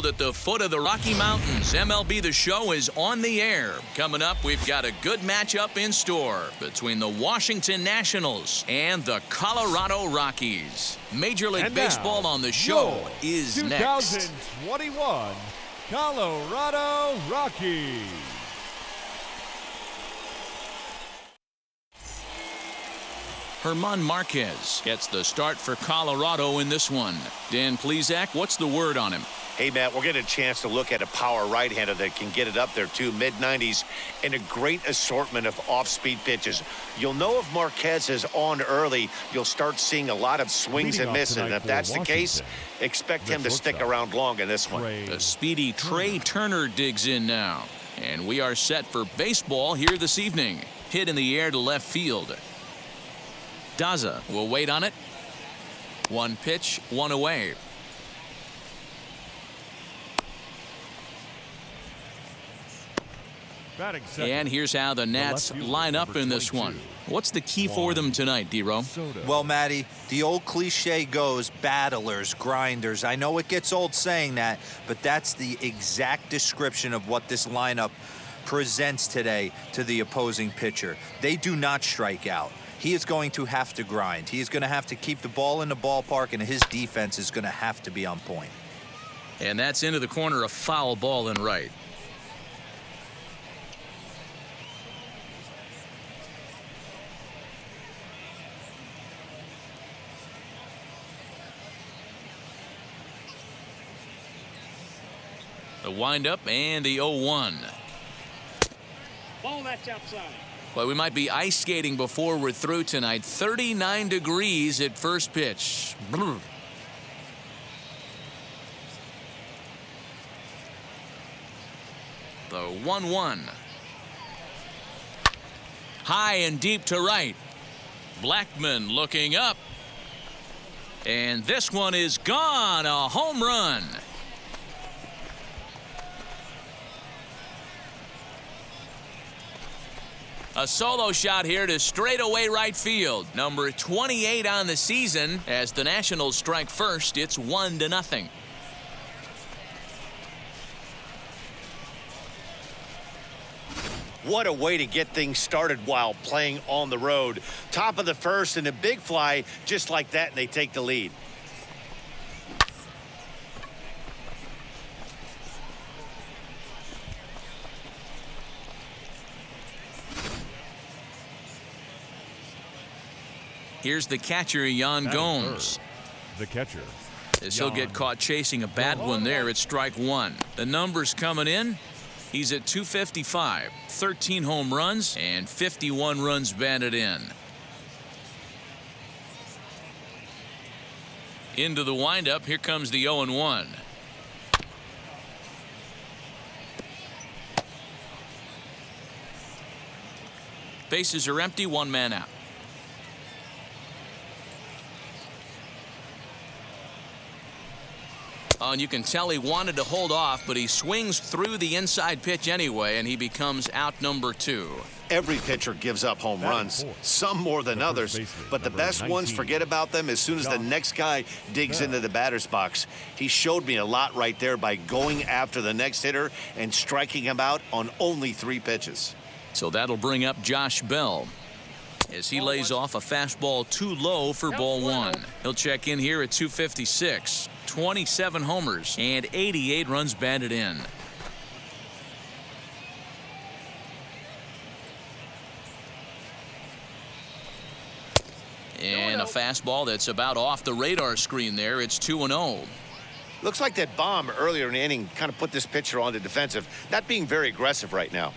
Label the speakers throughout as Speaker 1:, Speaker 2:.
Speaker 1: field at the foot of the Rocky Mountains. MLB The Show is on the air. Coming up, we've got a good matchup in store between the Washington Nationals and the Colorado Rockies. Major League Baseball on The Show is next.
Speaker 2: 2021 Colorado Rockies.
Speaker 1: German Marquez gets the start for Colorado in this one. Dan Plesac, what's the word on him?
Speaker 3: Hey, Matt, we're getting a chance to look at a power right-hander that can get it up there, too. Mid-90s and a great assortment of off-speed pitches. You'll know if Marquez is on early, you'll start seeing a lot of swings and misses. And if that's the case, expect him to stick around long in this one.
Speaker 1: The speedy Trey Turner digs in now. And we are set for baseball here this evening. Hit in the air to left field. Daza will wait on it. One pitch, one away. And here's how the Nats line up in this one. What's the key for them tonight, D-Row?
Speaker 4: Well, Matty, the old cliche goes, battlers, grinders. I know it gets old saying that, but that's the exact description of what this lineup presents today to the opposing pitcher. They do not strike out. He is going to have to grind. He is going to have to keep the ball in the ballpark, and his defense is going to have to be on point.
Speaker 1: And that's into the corner, a foul ball in right. The windup and the 0-1.
Speaker 5: Ball that's outside.
Speaker 1: Well, we might be ice skating before we're through tonight. 39 degrees at first pitch. Brr. The 1-1. High and deep to right. Blackmon looking up. And this one is gone. A home run. A solo shot here to straightaway right field. Number 28 on the season. As the Nationals strike first, it's 1-0.
Speaker 3: What a way to get things started while playing on the road. Top of the first and a big fly just like that, and they take the lead.
Speaker 1: Here's the catcher, Yan Gomes.
Speaker 2: The catcher.
Speaker 1: As he'll get caught chasing a bad one there, it's strike one. The numbers coming in. He's at 255, 13 home runs, and 51 runs batted in. Into the windup, here comes the 0-1. Bases are empty, one man out. And you can tell he wanted to hold off, but he swings through the inside pitch anyway, and he becomes out number 2.
Speaker 3: Every pitcher gives up home runs, some more than others, but the best ones forget about them as soon as the next guy digs into the batter's box. He showed me a lot right there by going after the next hitter and striking him out on only 3 pitches.
Speaker 1: So that'll bring up Josh Bell as he lays off a fastball too low for ball 1. He'll check in here at 256. 27 homers and 88 runs batted in. And a fastball that's about off the radar screen there. It's 2-0.
Speaker 3: Looks like that bomb earlier in the inning kind of put this pitcher on the defensive, not being very aggressive right now.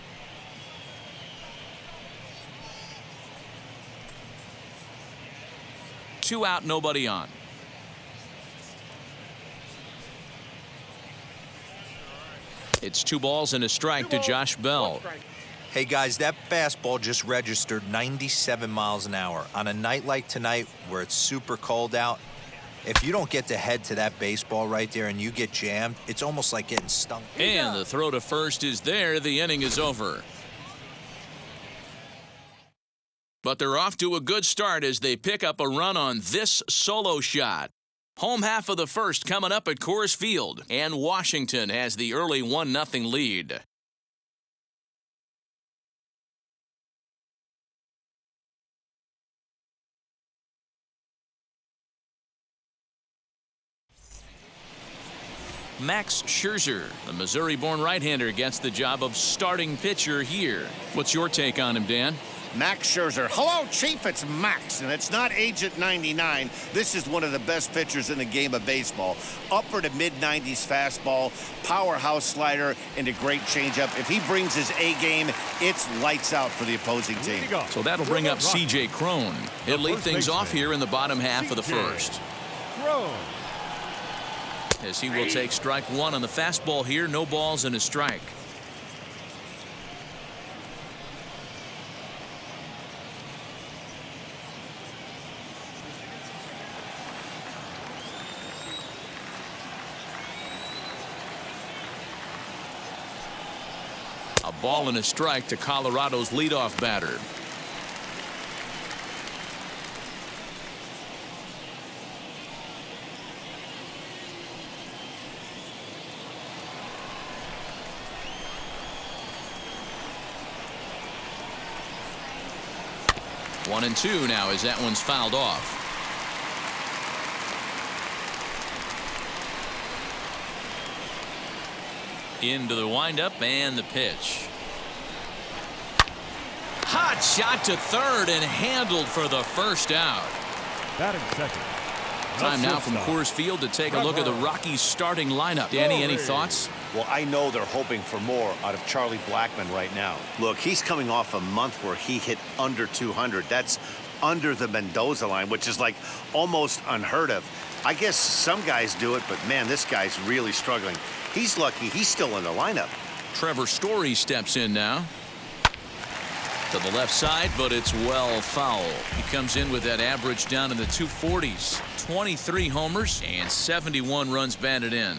Speaker 1: Two out, nobody on. It's 2 balls and a strike to Josh Bell.
Speaker 4: Hey, guys, that fastball just registered 97 miles an hour. On a night like tonight where it's super cold out, if you don't get to head to that baseball right there and you get jammed, it's almost like getting stung.
Speaker 1: And the throw to first is there. The inning is over. But they're off to a good start as they pick up a run on this solo shot. Home half of the first coming up at Coors Field, and Washington has the early 1-0 lead. Max Scherzer, the Missouri-born right-hander, gets the job of starting pitcher here. What's your take on him, Dan?
Speaker 3: Max Scherzer. Hello, Chief. It's Max, and it's not Agent 99. This is one of the best pitchers in the game of baseball. Upper to mid-90s fastball, powerhouse slider, and a great changeup. If he brings his A game, it's lights out for the opposing team.
Speaker 1: So that'll bring up C.J. Krohn. He'll lead things off here in the bottom half of the first.
Speaker 2: Krohn.
Speaker 1: As he will take strike one on the fastball here. No balls and a strike. A ball and a strike to Colorado's leadoff batter. One and two now as that one's fouled off. Into the windup and the pitch. Hot shot to third and handled for the first out.
Speaker 2: Batting second.
Speaker 1: Time now from Coors Field to take a look at the Rockies starting lineup. Danny, any thoughts?
Speaker 3: Well, I know they're hoping for more out of Charlie Blackmon right now. Look, he's coming off a month where he hit under 200. That's under the Mendoza line, which is like almost unheard of. I guess some guys do it, but man, this guy's really struggling. He's lucky he's still in the lineup.
Speaker 1: Trevor Story steps in now. To the left side, but it's well foul. He comes in with that average down in the 240s. 23 homers and 71 runs batted in.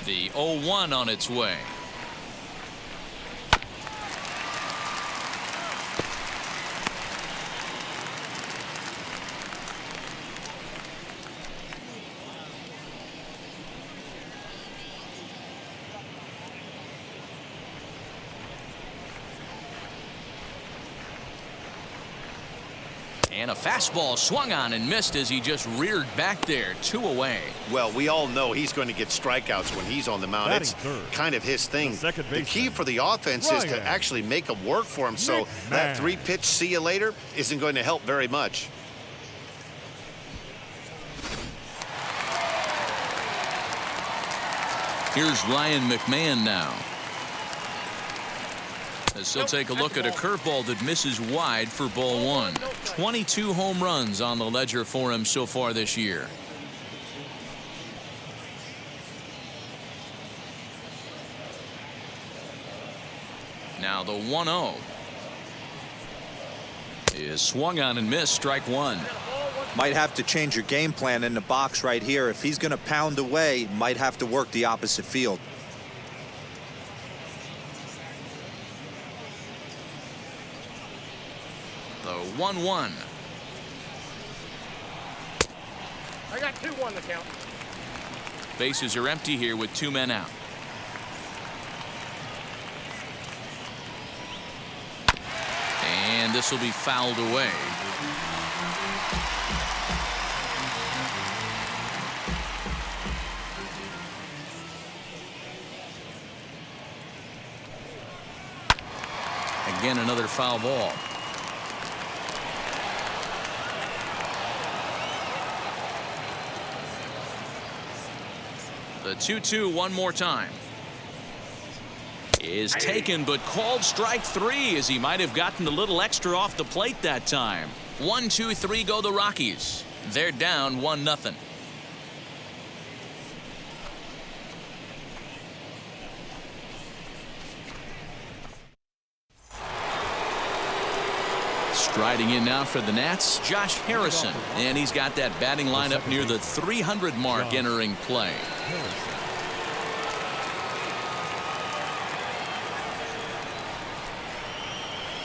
Speaker 1: The 0-1 on its way. And a fastball swung on and missed as he just reared back there. 2 away.
Speaker 3: Well, we all know he's going to get strikeouts when he's on the mound. It's kind of his thing. The key for the offense is to actually make them work for him. So that 3-pitch see you later isn't going to help very much.
Speaker 1: Here's Ryan Mcmahon now. As he'll take a look at a curveball that misses wide for ball one. 22 home runs on the ledger for him so far this year. Now the 1-0 is swung on and missed. Strike one.
Speaker 4: Might have to change your game plan in the box right here. If he's going to pound away, might have to work the opposite field.
Speaker 1: The 1-1.
Speaker 5: I got 2-1 to count.
Speaker 1: Bases are empty here with 2 men out. And this will be fouled away. Again, another foul ball. The 2-2 one more time. Is taken but called strike 3 as he might have gotten a little extra off the plate that time. 1-2-3 go the Rockies. They're down 1-0. Striding in now for the Nats, Josh Harrison. And he's got that batting lineup near the 300 mark entering play.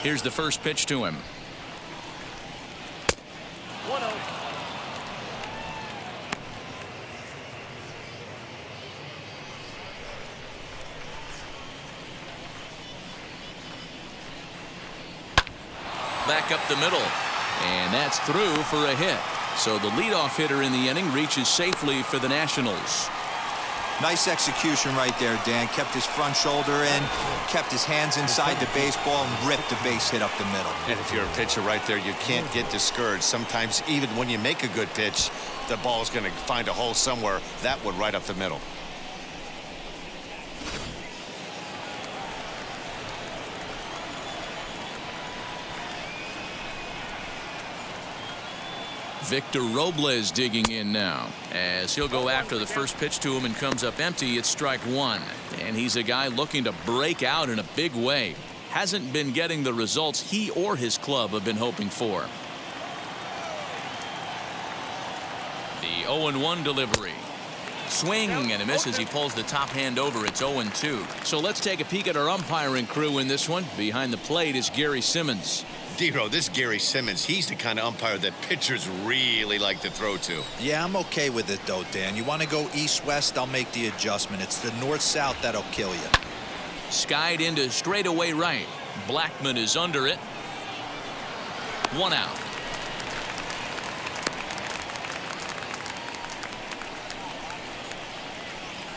Speaker 1: Here's the first pitch to him.
Speaker 5: 1-0.
Speaker 1: Back up the middle. And that's through for a hit. So the leadoff hitter in the inning reaches safely for the Nationals.
Speaker 4: Nice execution right there, Dan. Kept his front shoulder in, kept his hands inside the baseball, and ripped the base hit up the middle.
Speaker 3: And if you're a pitcher right there, you can't get discouraged. Sometimes even when you make a good pitch, the ball's going to find a hole somewhere. That one right up the middle.
Speaker 1: Victor Robles digging in now as he'll go after the first pitch to him and comes up empty. It's strike one. And he's a guy looking to break out in a big way. Hasn't been getting the results he or his club have been hoping for. The 0-1 delivery. Swing and a miss as he pulls the top hand over. It's 0-2. So let's take a peek at our umpiring crew in this one. Behind the plate is Gary Simmons.
Speaker 3: Dero, this Gary Simmons, he's the kind of umpire that pitchers really like to throw to.
Speaker 4: Yeah, I'm okay with it, though, Dan. You want to go east-west, I'll make the adjustment. It's the north-south that'll kill you.
Speaker 1: Skied into straightaway right. Blackmon is under it. 1 out.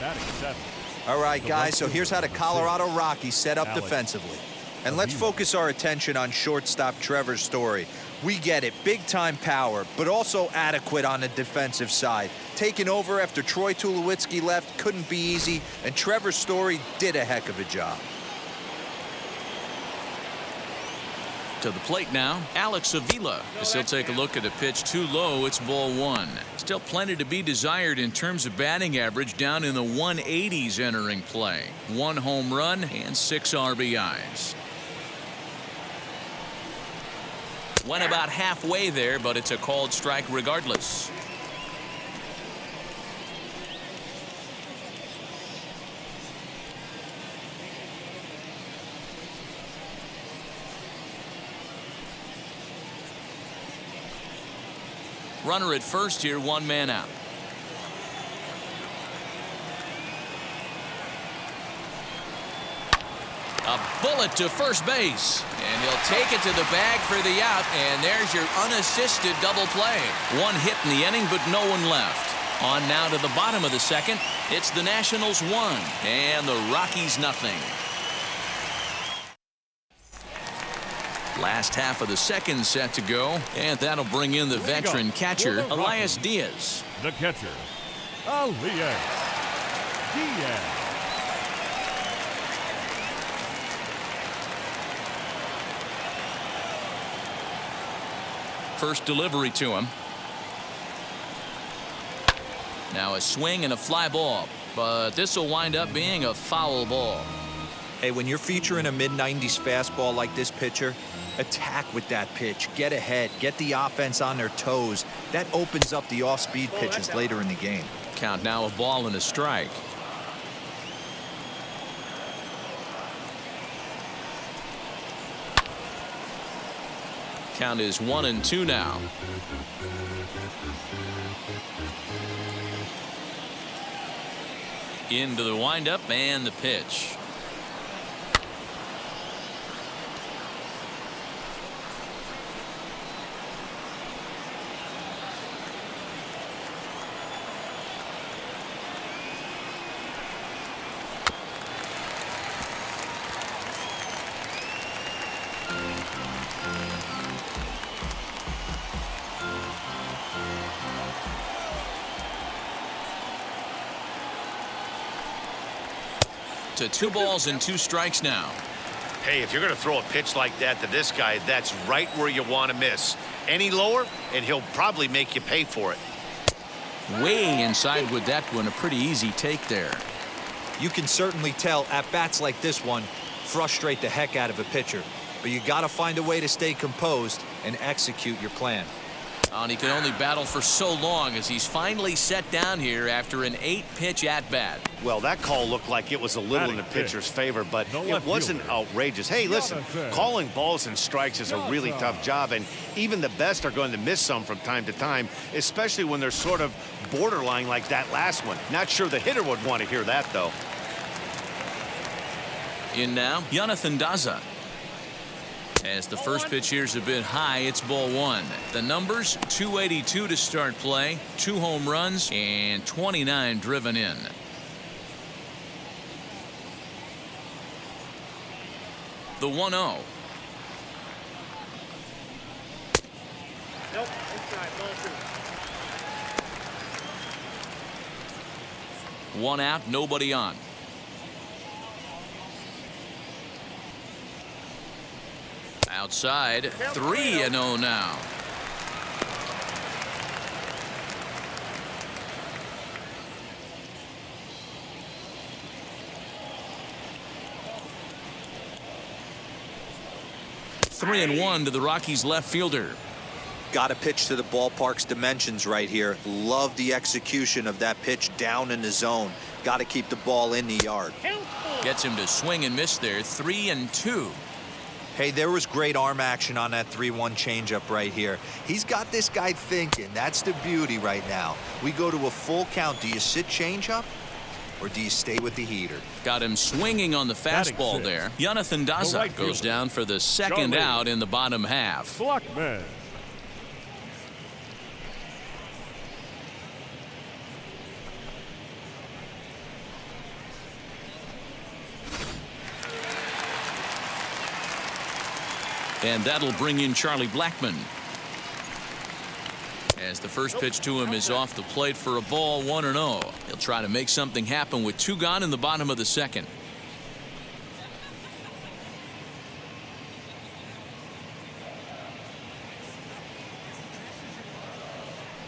Speaker 2: Batting seventh.
Speaker 4: All right, guys, so here's how the Colorado Rockies set up defensively. And let's focus our attention on shortstop Trevor Story. We get it, big-time power, but also adequate on the defensive side. Taking over after Troy Tulowitzki left couldn't be easy, and Trevor Story did a heck of a job.
Speaker 1: To the plate now, Alex Avila. As he'll take a look at a pitch too low, it's ball one. Still plenty to be desired in terms of batting average, down in the 180s entering play. 1 home run and 6 RBIs. Went about halfway there, but it's a called strike regardless. Runner at first here, 1 man out. A bullet to first base. And he'll take it to the bag for the out. And there's your unassisted double play. 1 hit in the inning, but no one left. On now to the bottom of the second. It's the Nationals 1 and the Rockies nothing. Last half of the second set to go, and that'll bring in the veteran catcher, Elias Diaz.
Speaker 2: The catcher, Elias Diaz.
Speaker 1: First delivery to him. Now a swing and a fly ball, but this will wind up being a foul ball.
Speaker 4: Hey, when you're featuring a mid-90s fastball like this pitcher, attack with that pitch. Get ahead. Get the offense on their toes. That opens up the off-speed pitches later in the game.
Speaker 1: Count now a ball and a strike. Count is 1-2 now. Into the windup and the pitch. To 2 balls and 2 strikes now.
Speaker 3: Hey, if you're going to throw a pitch like that to this guy, that's right where you want to miss. Any lower, and he'll probably make you pay for it.
Speaker 1: Way inside with that one. A pretty easy take there.
Speaker 4: You can certainly tell at-bats like this one frustrate the heck out of a pitcher. But you got to find a way to stay composed and execute your plan.
Speaker 1: And he could only battle for so long as he's finally set down here after an 8-pitch at-bat.
Speaker 3: Well, that call looked like it was a little in the pitcher's favor, but it wasn't outrageous. Hey, listen, calling balls and strikes is a really tough job, and even the best are going to miss some from time to time, especially when they're sort of borderline like that last one. Not sure the hitter would want to hear that, though.
Speaker 1: In now, Jonathan Daza. As the first pitch here's a bit high, it's ball 1. The numbers, 282 to start play, 2 home runs, and 29 driven in. The 1-0.
Speaker 5: Nope, inside, ball 2.
Speaker 1: 1 out, nobody on. Outside, 3-0 now. Three and 1 to the Rockies left fielder.
Speaker 4: Got to pitch to the ballpark's dimensions right here. Love the execution of that pitch down in the zone. Got to keep the ball in the yard.
Speaker 1: Gets him to swing and miss there. 3-2.
Speaker 4: Hey, there was great arm action on that 3-1 changeup right here. He's got this guy thinking. That's the beauty right now. We go to a full count. Do you sit changeup or do you stay with the heater?
Speaker 1: Got him swinging on the fastball there. Jonathan Daza goes down for the second out in the bottom half.
Speaker 2: Blackmon.
Speaker 1: And that'll bring in Charlie Blackmon. As the first pitch to him is off the plate for a ball, 1-0. He'll try to make something happen with 2 gone in the bottom of the second.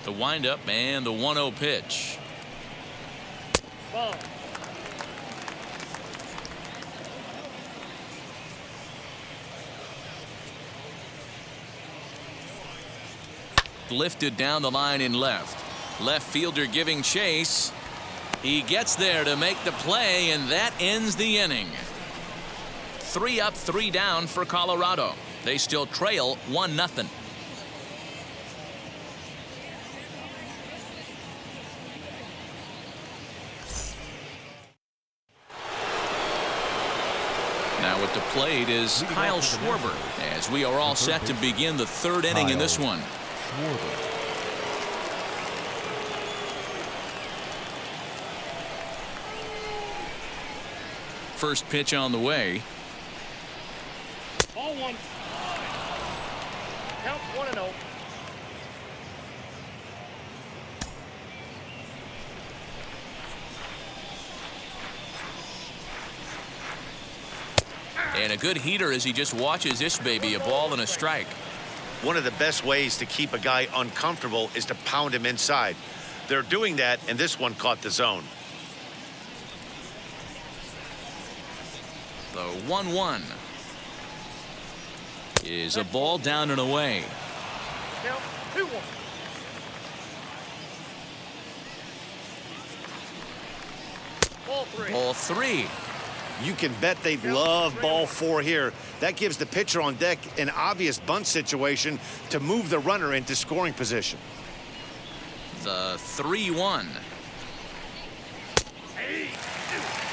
Speaker 1: The windup and the 1-0 pitch.
Speaker 5: Ball.
Speaker 1: Lifted down the line in left. Left fielder giving chase. He gets there to make the play, and that ends the inning. 3 up, 3 down for Colorado. They still trail 1-0. Now at the plate is Kyle Schwarber, as we are all set to begin the 3rd inning in this one. First pitch on the way.
Speaker 5: Ball 1. Count 1-0.
Speaker 1: And a good heater as he just watches this baby, a ball and a strike.
Speaker 3: One of the best ways to keep a guy uncomfortable is to pound him inside. They're doing that, and this one caught the zone.
Speaker 1: The 1-1 is a ball down and away.
Speaker 5: Count 2-1. Ball 3.
Speaker 1: Ball 3.
Speaker 3: You can bet they'd love ball 4 here. That gives the pitcher on deck an obvious bunt situation to move the runner into scoring position.
Speaker 1: The 3-1.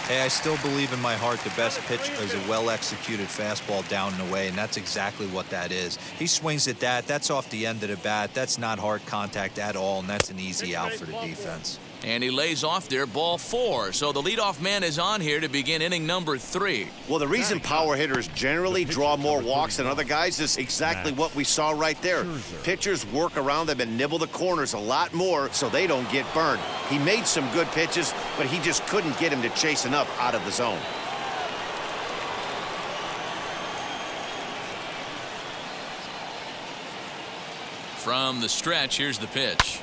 Speaker 4: Hey, I still believe in my heart the best pitch is a well-executed fastball down and away, and that's exactly what that is. He swings at that. That's off the end of the bat. That's not hard contact at all, and that's an easy out for the defense.
Speaker 1: And he lays off there, ball 4. So the leadoff man is on here to begin inning number 3.
Speaker 3: Well, the reason power hitters generally draw more walks than other guys is exactly what we saw right there. Pitchers work around them and nibble the corners a lot more so they don't get burned. He made some good pitches, but he just couldn't get him to chase enough out of the zone.
Speaker 1: From the stretch, here's the pitch.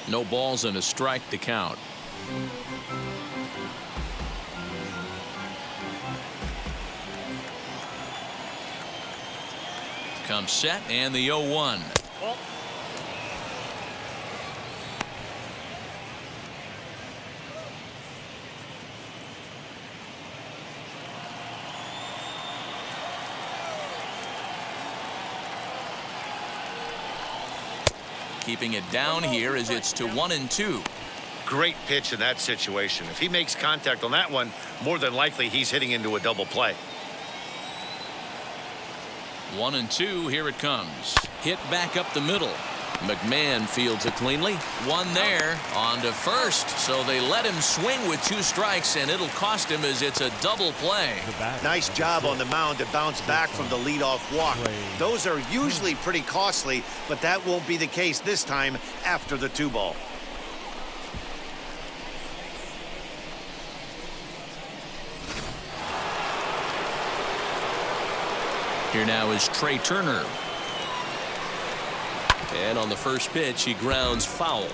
Speaker 1: No balls and a strike to count. Comes set and the 0-1. keeping it down here as it's to 1-2.
Speaker 3: Great pitch in that situation. If he makes contact on that one, more than likely he's hitting into a double play.
Speaker 1: 1-2, here it comes. Hit back up the middle. McMahon fields it cleanly. One there, on to first. So they let him swing with 2 strikes, and it'll cost him as it's a double play.
Speaker 3: Nice job on the mound to bounce back from the leadoff walk. Those are usually pretty costly, but that won't be the case this time after the 2-ball.
Speaker 1: Here now is Trey Turner. And on the first pitch, he grounds foul.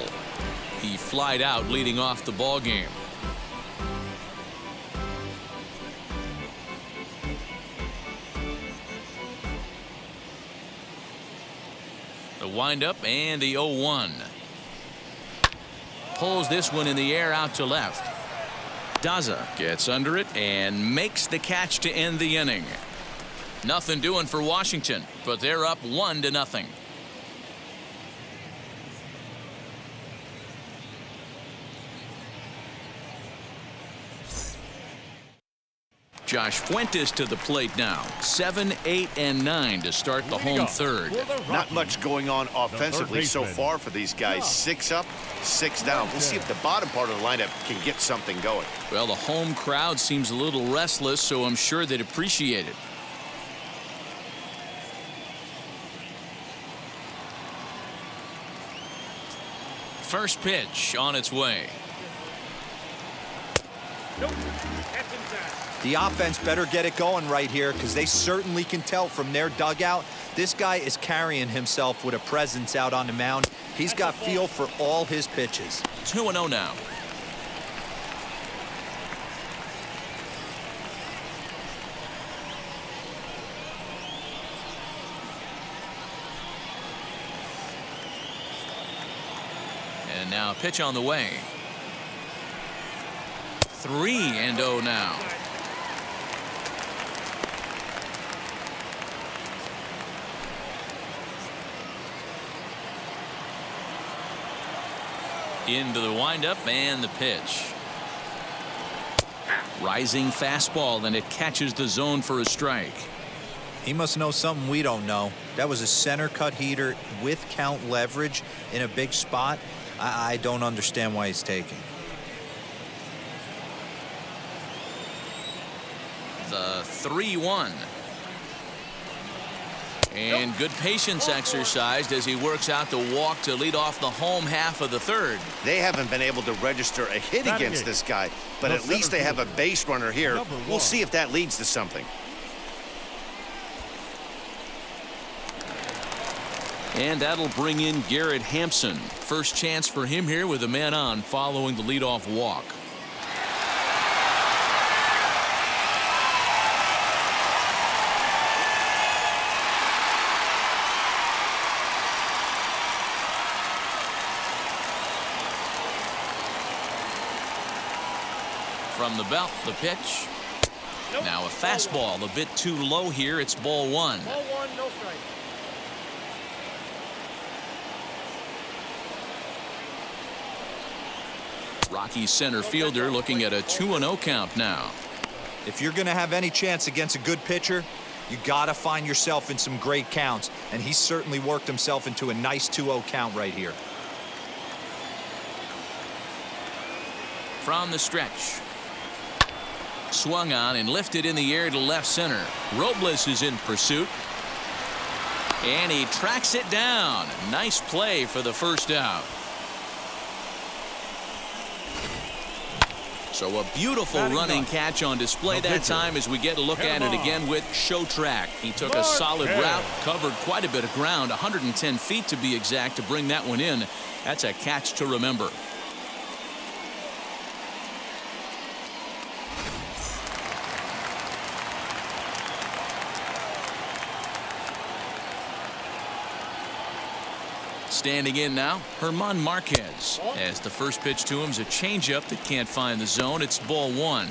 Speaker 1: He flied out leading off the ball game. The windup and the 0-1. Pulls this one in the air out to left. Daza gets under it and makes the catch to end the inning. Nothing doing for Washington, but they're up 1-0. Josh Fuentes to the plate now. 7, 8, and 9 to start the home third.
Speaker 3: Not much going on offensively so far for these guys. 6 up, 6 down. We'll see if the bottom part of the lineup can get something going.
Speaker 1: Well, the home crowd seems a little restless, so I'm sure they'd appreciate it. First pitch on its way.
Speaker 5: Nope. That's inside.
Speaker 4: The offense better get it going right here, because they certainly can tell from their dugout this guy is carrying himself with a presence out on the mound. He's got feel for all his pitches.
Speaker 1: 2-0 now. And now pitch on the way. 3-0 now. Into the windup and the pitch. Rising fastball, and it catches the zone for a strike.
Speaker 4: He must know something we don't know. That was a center cut heater with count leverage in a big spot. I don't understand why he's taking.
Speaker 1: The 3-1. And good patience exercised as he works out the walk to lead off the home half of the third.
Speaker 3: They haven't been able to register a hit against this guy, but at least they have a base runner here. We'll see if that leads to something.
Speaker 1: And that'll bring in Garrett Hampson. First chance for him here with a man on following the leadoff walk. From the belt, the pitch.
Speaker 5: Nope.
Speaker 1: Now a fastball a bit too low here. It's ball 1.
Speaker 5: Ball 1, no strike.
Speaker 1: Rockies center fielder looking at a 2-0 count now.
Speaker 4: If you're going to have any chance against a good pitcher, you got to find yourself in some great counts, and he certainly worked himself into a nice 2-0 count right here.
Speaker 1: From the stretch. Swung on and lifted in the air to left center. Robles is in pursuit. And he tracks it down. Nice play for the first out. So a beautiful running catch on display that time as we get a look at it again with Show Track. He took a solid route, covered quite a bit of ground, 110 feet to be exact, to bring that one in. That's a catch to remember. Standing in now, German Marquez. As the first pitch to him is a changeup that can't find the zone. It's ball 1.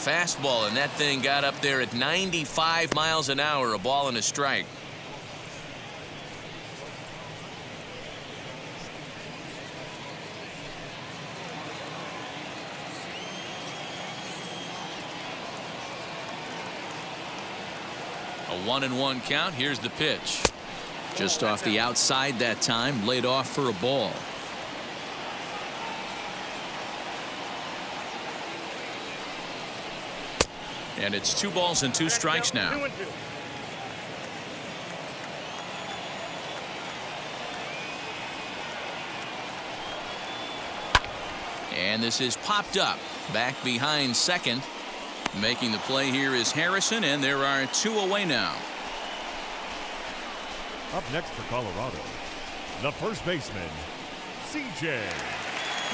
Speaker 1: Fastball, and that thing got up there at 95 miles an hour, a ball and a strike. A 1-1 count. Here's the pitch. Just off the outside that time, laid off for a ball. And it's 2 balls and 2 strikes now.
Speaker 5: 2-2.
Speaker 1: And this is popped up back behind second. Making the play here is Harrison, and there are 2 away now.
Speaker 2: Up next for Colorado, the first baseman, C.J.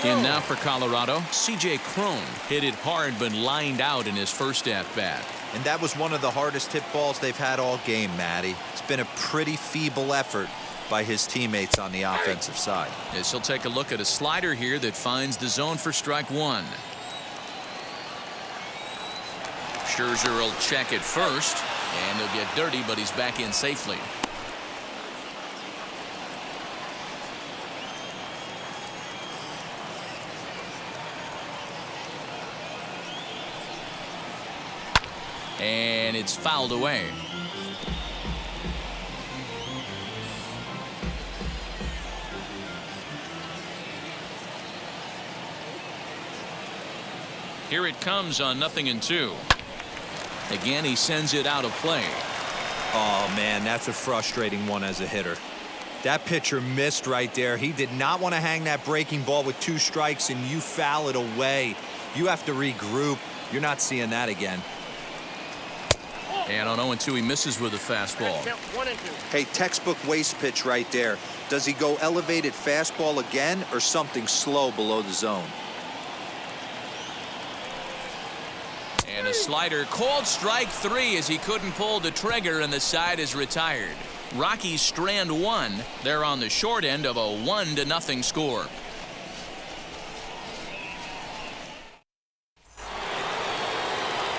Speaker 1: In now for Colorado, C.J. Krohn hit it hard but lined out in his first at-bat.
Speaker 4: And that was one of the hardest hit balls they've had all game, Matty. It's been a pretty feeble effort by his teammates on the offensive side.
Speaker 1: As he'll take a look at a slider here that finds the zone for strike 1. Scherzer will check it first, and he'll get dirty, but he's back in safely. And it's fouled away. Here it comes on 0-2. Again, he sends it out of play.
Speaker 4: Oh, man, that's a frustrating one as a hitter. That pitcher missed right there. He did not want to hang that breaking ball with 2 strikes, and you foul it away. You have to regroup. You're not seeing that again.
Speaker 1: And on 0-2, he misses with a fastball.
Speaker 5: 1-2.
Speaker 4: Hey, textbook waste pitch right there. Does he go elevated fastball again or something slow below the zone?
Speaker 1: And a slider called strike 3 as he couldn't pull the trigger, and the side is retired. Rockies strand 1. They're on the short end of a 1-0 score.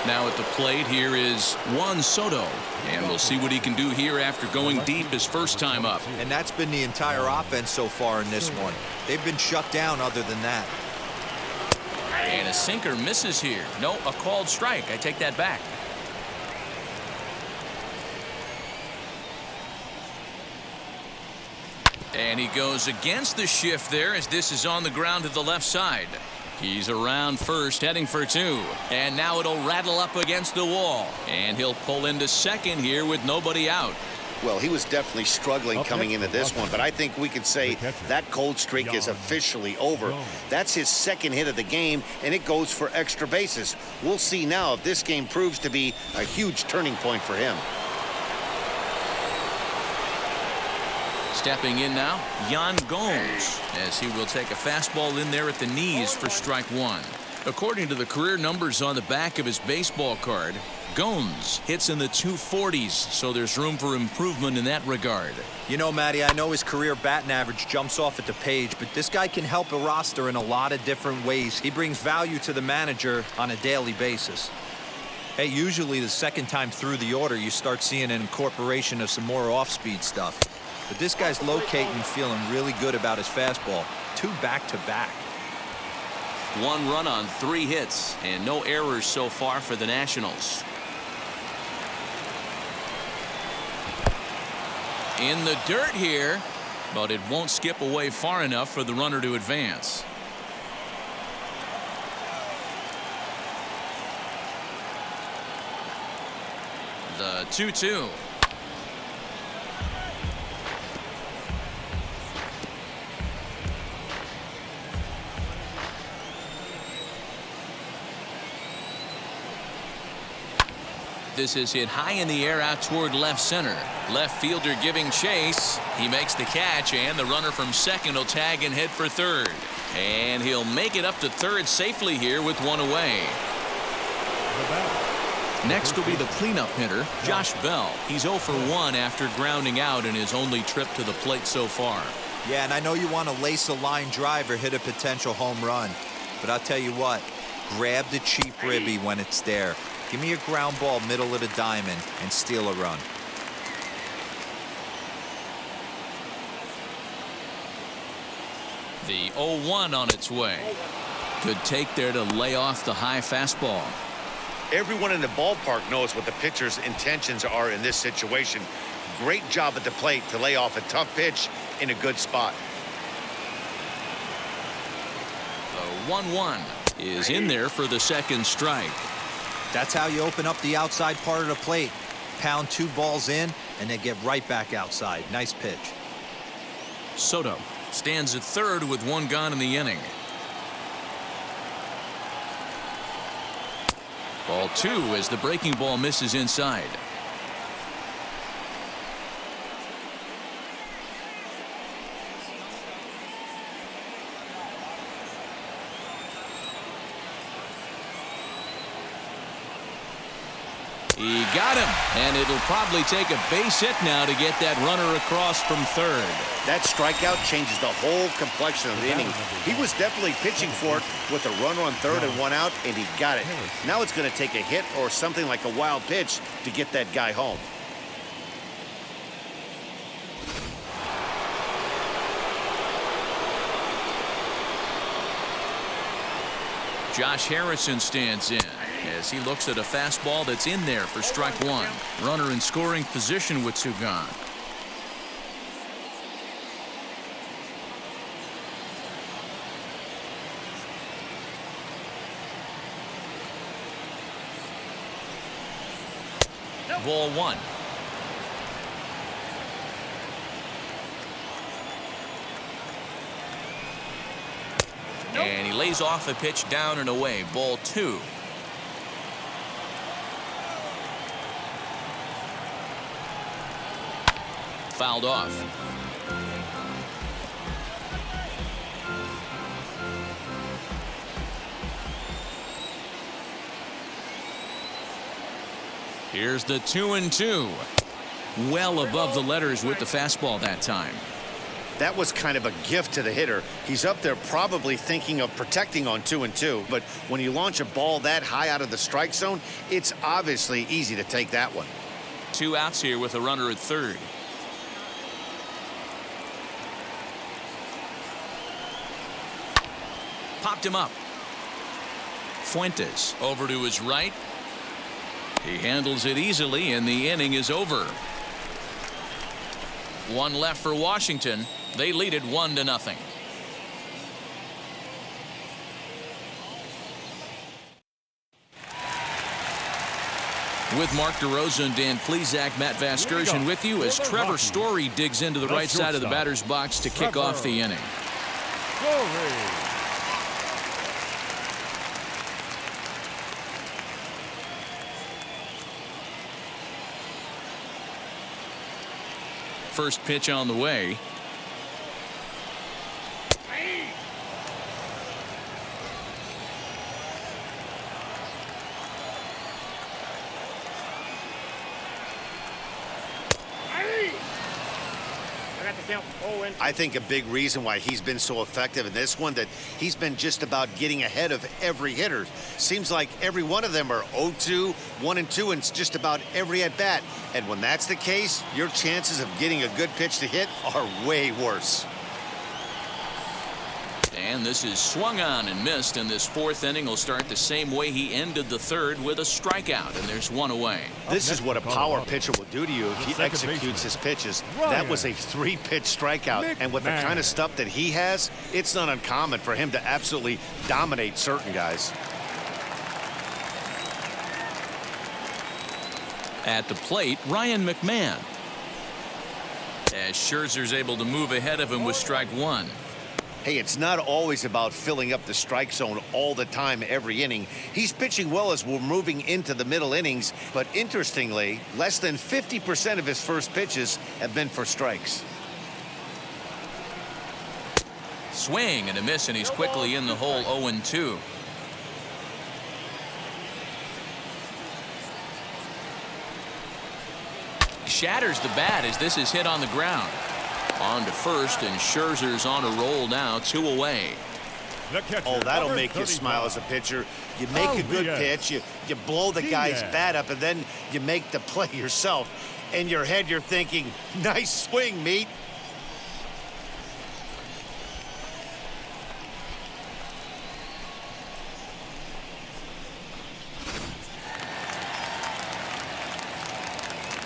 Speaker 1: Now at the plate here is Juan Soto, and we'll see what he can do here after going deep his first time up.
Speaker 4: And that's been the entire offense so far in this one. They've been shut down other than that.
Speaker 1: And a sinker misses here. No, a called strike. I take that back. And he goes against the shift there as this is on the ground to the left side. He's around first, heading for 2. And now it'll rattle up against the wall. And he'll pull into second here with nobody out.
Speaker 3: Well, he was definitely struggling coming into this one, but I think we could say that cold streak is officially over. That's his second hit of the game, and it goes for extra bases. We'll see now if this game proves to be a huge turning point for him.
Speaker 1: Stepping in now, Yan Gomes, as he will take a fastball in there at the knees for strike 1. According to the career numbers on the back of his baseball card, Gomes hits in the 240s, so there's room for improvement in that regard.
Speaker 4: You know, Matty, I know his career batting average jumps off at the page, but this guy can help a roster in a lot of different ways. He brings value to the manager on a daily basis. Hey, usually the second time through the order, you start seeing an incorporation of some more off-speed stuff. But this guy's locating and feeling really good about his fastball. 2 back-to-back.
Speaker 1: 1 run on 3 hits, and no errors so far for the Nationals. In the dirt here, but it won't skip away far enough for the runner to advance. The 2-2. This is hit high in the air out toward left center. Left fielder giving chase. He makes the catch, and the runner from second will tag and head for third. And he'll make it up to third safely here with 1 away. Next will be the cleanup hitter, Josh Bell. He's 0 for 1 after grounding out in his only trip to the plate so far.
Speaker 4: Yeah, and I know you want to lace a line drive or hit a potential home run. But I'll tell you what, grab the cheap ribby when it's there. Give me a ground ball middle of the diamond and steal a run.
Speaker 1: The 0-1 on its way. Good take there to lay off the high fastball.
Speaker 3: Everyone in the ballpark knows what the pitcher's intentions are in this situation. Great job at the plate to lay off a tough pitch in a good spot.
Speaker 1: The 1-1 is in there for the second strike.
Speaker 4: That's how you open up the outside part of the plate. Pound 2 balls in and then get right back outside. Nice pitch.
Speaker 1: Soto stands at third with 1 gone in the inning. Ball 2 as the breaking ball misses inside. He got him, and it'll probably take a base hit now to get that runner across from third.
Speaker 6: That strikeout changes the whole complexion of the inning. He was definitely pitching for it with a runner on third and 1 out, and he got it. Now it's going to take a hit or something like a wild pitch to get that guy home.
Speaker 1: Josh Harrison stands in as he looks at a fastball that's in there for strike 1. Runner in scoring position with 2 gone. Ball 1. And he lays off a pitch down and away. Ball 2. Fouled off. Here's the 2-2. Well above the letters with the fastball that time.
Speaker 6: That was kind of a gift to the hitter. He's up there probably thinking of protecting on 2-2, but when you launch a ball that high out of the strike zone, it's obviously easy to take that one.
Speaker 1: 2 outs here with a runner at third. Popped him up. Fuentes over to his right. He handles it easily, and the inning is over. 1 left for Washington. They lead it 1-0. With Mark DeRosa and Dan Plesac, Matt Vasgersian with you as Trevor Story digs into the right side of the batter's box to kick off the inning. First pitch on the way.
Speaker 6: I think a big reason why he's been so effective in this one that he's been just about getting ahead of every hitter. Seems like every one of them are 0-2, 1-2 in just about every at bat. And when that's the case, your chances of getting a good pitch to hit are way worse.
Speaker 1: And this is swung on and missed, and this 4th inning will start the same way he ended the 3rd with a strikeout, and there's 1 away.
Speaker 6: This is what a power pitcher will do to you if he executes his pitches. That was a 3-pitch strikeout, and with the kind of stuff that he has, it's not uncommon for him to absolutely dominate certain guys.
Speaker 1: At the plate, Ryan Mcmahon. As Scherzer's able to move ahead of him with strike 1.
Speaker 3: Hey, it's not always about filling up the strike zone all the time every inning. He's pitching well as we're moving into the middle innings, but interestingly, less than 50% of his first pitches have been for strikes.
Speaker 1: Swing and a miss, and he's quickly in the hole. 0-2. Shatters the bat as this is hit on the ground. On to first, and Scherzer's on a roll now, 2 away.
Speaker 2: The catcher,
Speaker 6: Oh, that'll
Speaker 2: number
Speaker 6: make you
Speaker 2: 35.
Speaker 6: smile as a pitcher. You make a good pitch, you blow the guy's bat up, and then you make the play yourself. In your head, you're thinking, nice swing, meat.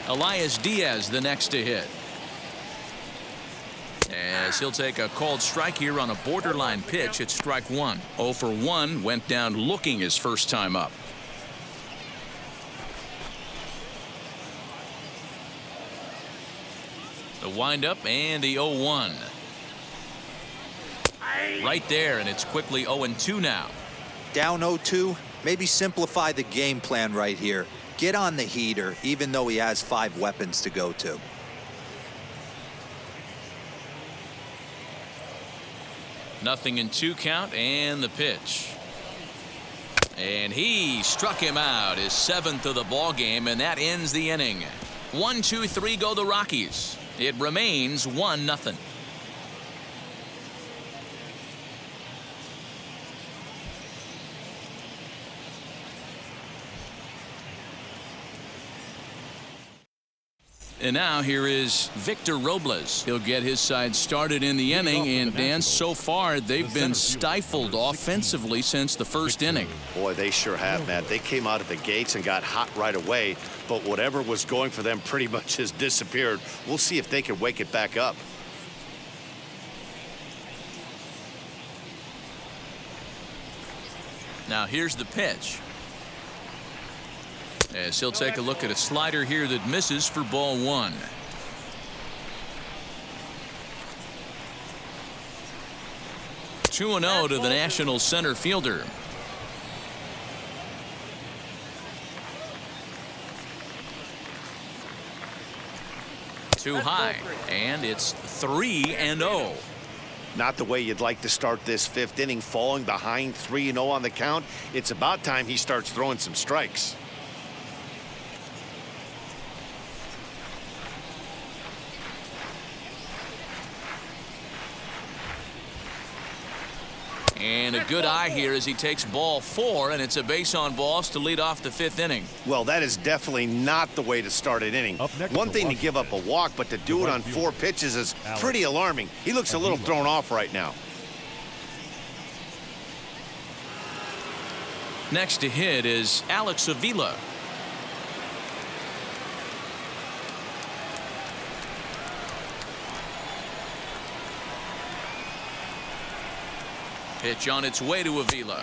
Speaker 1: Elias Diaz the next to hit. As he'll take a called strike here on a borderline pitch at strike one. 0 for 1, went down looking his first time up. The windup and the 0-1. Right there, and it's quickly 0-2 now.
Speaker 4: Down 0-2, maybe simplify the game plan right here. Get on the heater, even though he has 5 weapons to go to.
Speaker 1: Nothing in 2 count, and the pitch. And he struck him out, his 7th of the ball game, and that ends the inning. 1, 2, 3 go the Rockies. It remains 1-0. And now here is Victor Robles. He'll get his side started in the inning, and Dan, so far they've been stifled offensively since the first inning.
Speaker 6: Boy, they sure have, Matt. They came out of the gates and got hot right away, but whatever was going for them pretty much has disappeared. We'll see if they can wake it back up.
Speaker 1: Now here's the pitch. As he'll take a look at a slider here that misses for ball 1. Two and 0 to the National center fielder. Too high, and it's 3-0.
Speaker 6: Not the way you'd like to start this 5th inning, falling behind 3-0 on the count. It's about time he starts throwing some strikes.
Speaker 1: And a good eye here as he takes ball 4, and it's a base on balls to lead off the 5th inning.
Speaker 6: Well, that is definitely not the way to start an inning. One thing to give up a walk, but to do it on 4 pitches is pretty alarming. He looks a little thrown off right now.
Speaker 1: Next to hit is Alex Avila. Pitch on its way to Avila.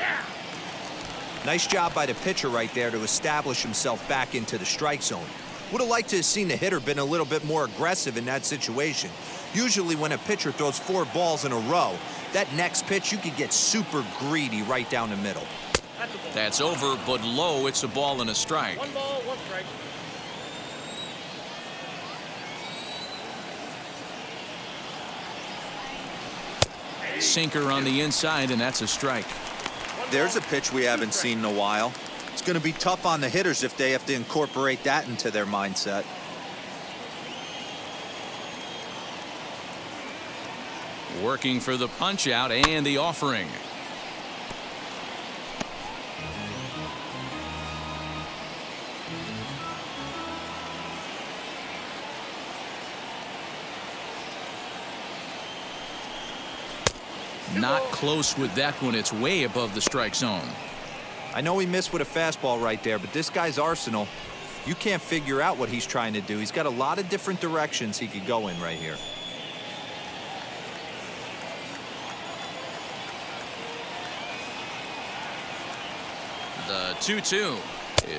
Speaker 4: Nice job by the pitcher right there to establish himself back into the strike zone. Would have liked to have seen the hitter been a little bit more aggressive in that situation. Usually when a pitcher throws 4 balls in a row, that next pitch you could get super greedy right down the middle.
Speaker 1: That's over, but low. It's a ball and a strike.
Speaker 5: 1 ball, 1 strike.
Speaker 1: Sinker on the inside, and that's a strike.
Speaker 4: There's a pitch we haven't seen in a while. It's going to be tough on the hitters if they have to incorporate that into their mindset.
Speaker 1: Working for the punch out and the offering. Not close with that one. It's way above the strike zone.
Speaker 4: I know he missed with a fastball right there, but this guy's arsenal, you can't figure out what he's trying to do. He's got a lot of different directions he could go in right here.
Speaker 1: The 2-2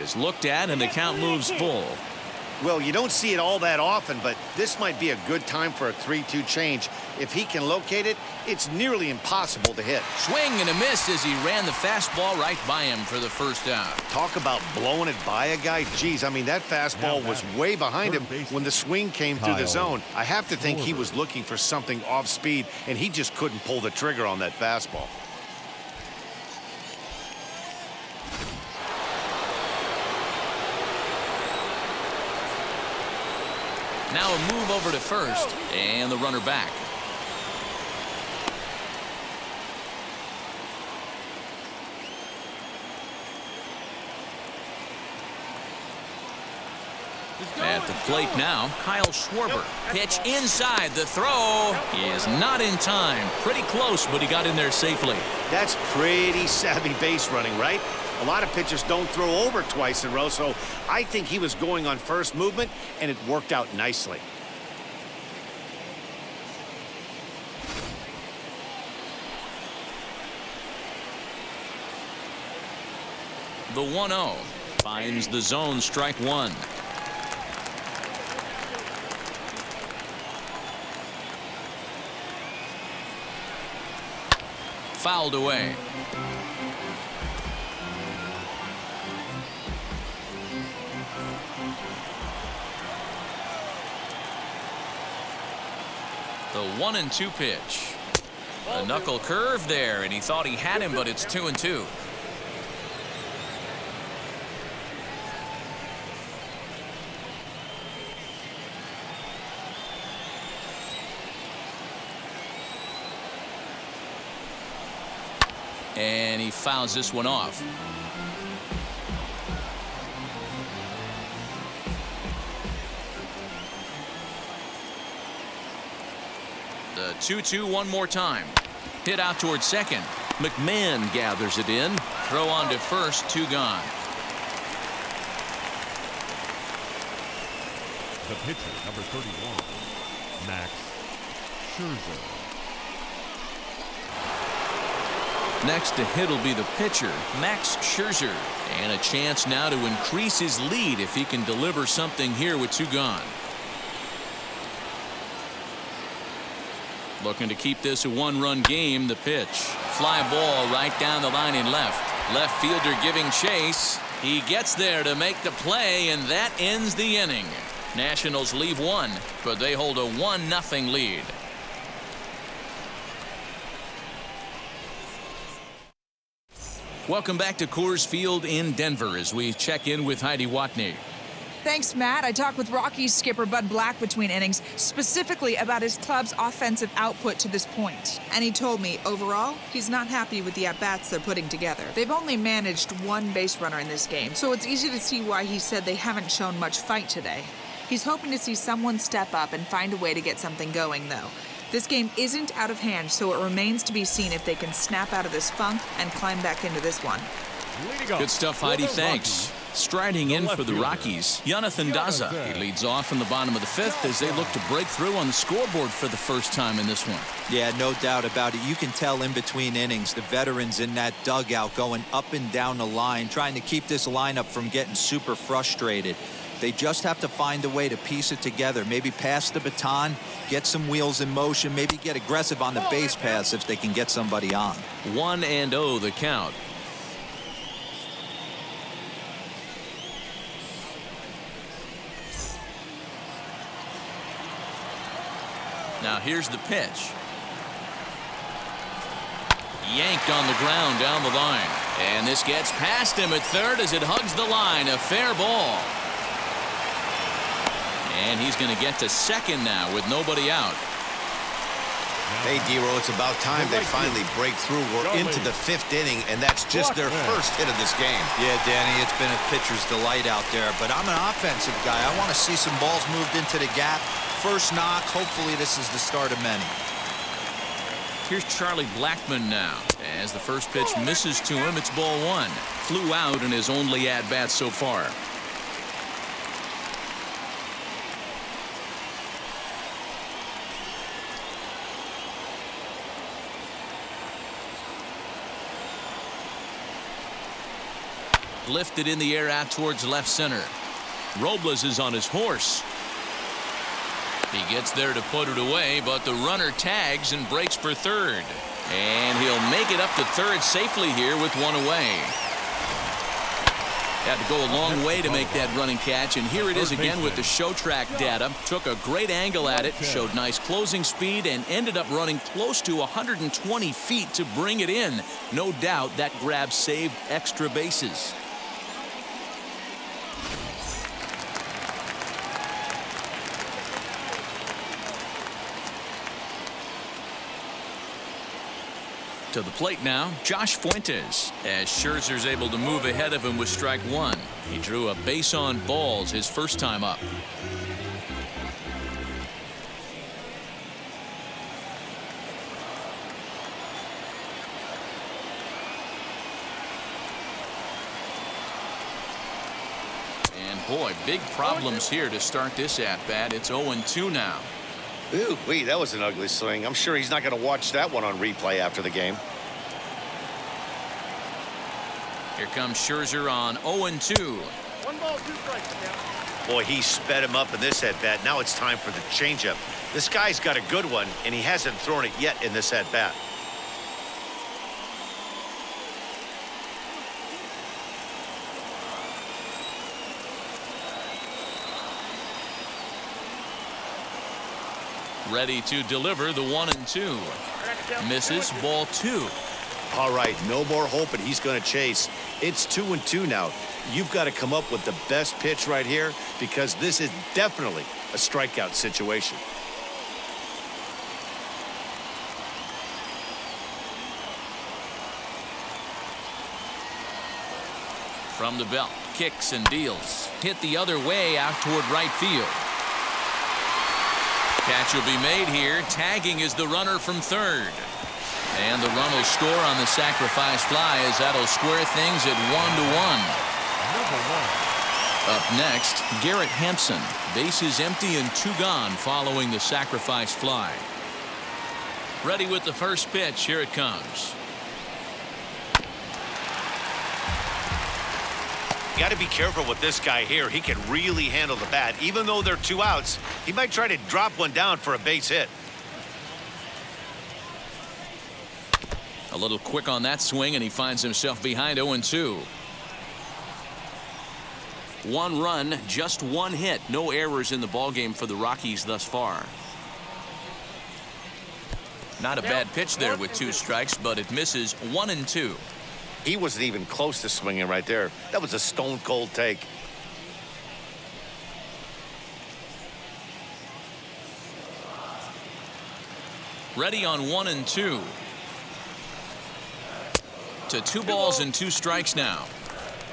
Speaker 1: is looked at, and the count moves full.
Speaker 6: Well, you don't see it all that often, but this might be a good time for a 3-2 change. If he can locate it, it's nearly impossible to hit.
Speaker 1: Swing and a miss as he ran the fastball right by him for the first out.
Speaker 6: Talk about blowing it by a guy. Geez, I mean, that fastball was way behind him when the swing came through the zone. I have to think he was looking for something off speed, and he just couldn't pull the trigger on that fastball.
Speaker 1: Now a move over to first, and the runner back. At the plate now, Kyle Schwarber. Pitch inside. The throw is not in time. Pretty close, but he got in there safely.
Speaker 3: That's pretty savvy base running, right? A lot of pitchers don't throw over twice in a row, so I think he was going on first movement, and it worked out nicely.
Speaker 1: The 1-0 finds the zone, strike one. Fouled away. The 1-2 pitch. A knuckle curve there, and he thought he had him, but it's 2-2. And he fouls this one off. The 2-2 one more time. Hit out towards second. McMahon gathers it in. Throw on to first, 2 gone.
Speaker 2: The pitcher, number 31, Max Scherzer.
Speaker 1: Next to hit will be the pitcher, Max Scherzer. And a chance now to increase his lead if he can deliver something here with 2 gone. Looking to keep this a 1-run game. The pitch. Fly ball right down the line in left. Left fielder giving chase. He gets there to make the play, and that ends the inning. Nationals leave 1, but they hold a 1-0 lead. Welcome back to Coors Field in Denver as we check in with Heidi Watney.
Speaker 7: Thanks, Matt. I talked with Rockies skipper Bud Black between innings, specifically about his club's offensive output to this point. And he told me, overall, he's not happy with the at-bats they're putting together. They've only managed 1 base runner in this game, so it's easy to see why he said they haven't shown much fight today. He's hoping to see someone step up and find a way to get something going, though. This game isn't out of hand, so it remains to be seen if they can snap out of this funk and climb back into this one.
Speaker 1: Good stuff, Heidi. Thanks. Striding in for the Rockies, Jonathan Daza. He leads off in the bottom of the 5th as they look to break through on the scoreboard for the first time in this one.
Speaker 4: Yeah, no doubt about it. You can tell in between innings, the veterans in that dugout going up and down the line, trying to keep this lineup from getting super frustrated. They just have to find a way to piece it together. Maybe pass the baton, get some wheels in motion, maybe get aggressive on the base paths if they can get somebody on.
Speaker 1: 1-0 the count. Now here's the pitch. Yanked on the ground down the line. And this gets past him at third as it hugs the line. A fair ball. And he's going to get to second now with nobody out.
Speaker 6: Hey, D-Row, it's about time they finally break through. We're into the 5th inning, and that's just their first hit of this game.
Speaker 4: Yeah, Danny, it's been a pitcher's delight out there, but I'm an offensive guy. I want to see some balls moved into the gap. First knock, hopefully this is the start of many.
Speaker 1: Here's Charlie Blackmon now. As the first pitch misses to him, it's ball 1. Flew out in his only at-bat so far. Lifted in the air out towards left center. Robles is on his horse. He gets there to put it away, but the runner tags and breaks for third. And he'll make it up to third safely here with 1 away. Had to go a long way to make that running catch, and here it is again with the show track data. Took a great angle at it, showed nice closing speed, and ended up running close to 120 feet to bring it in. No doubt that grab saved extra bases. To the plate now, Josh Fuentes, as Scherzer's able to move ahead of him with strike one. He drew a base on balls his first time up. And boy, big problems here to start this at-bat. It's 0-2 now.
Speaker 3: Ooh, wee, that was an ugly swing. I'm sure he's not going to watch that one on replay after the game.
Speaker 1: Here comes Scherzer on 0-2.
Speaker 5: 1 ball, 2 strikes now.
Speaker 3: Boy, he sped him up in this at-bat. Now it's time for the changeup. This guy's got a good one, and he hasn't thrown it yet in this at-bat.
Speaker 1: Ready to deliver the 1-2. Misses, ball 2.
Speaker 3: All right, no more hoping he's going to chase. It's 2-2 now. You've got to come up with the best pitch right here because this is definitely a strikeout situation.
Speaker 1: From the belt, kicks and deals. Hit the other way out toward right field. Catch will be made here. Tagging is the runner from third. And the run will score on the sacrifice fly as that'll square things at 1-1. Up next, Garrett Hampson. Bases empty and 2 gone following the sacrifice fly. Ready with the first pitch. Here it comes.
Speaker 3: Got to be careful with this guy here. He can really handle the bat. Even though they're 2 outs, he might try to drop one down for a base hit.
Speaker 1: A little quick on that swing, and he finds himself behind 0-2. 1 run, just 1 hit. No errors in the ballgame for the Rockies thus far. Not a bad pitch there with 2 strikes, but it misses 1-2.
Speaker 3: He wasn't even close to swinging right there. That was a stone-cold take.
Speaker 1: Ready on 1-2. To 2 balls and 2 strikes now.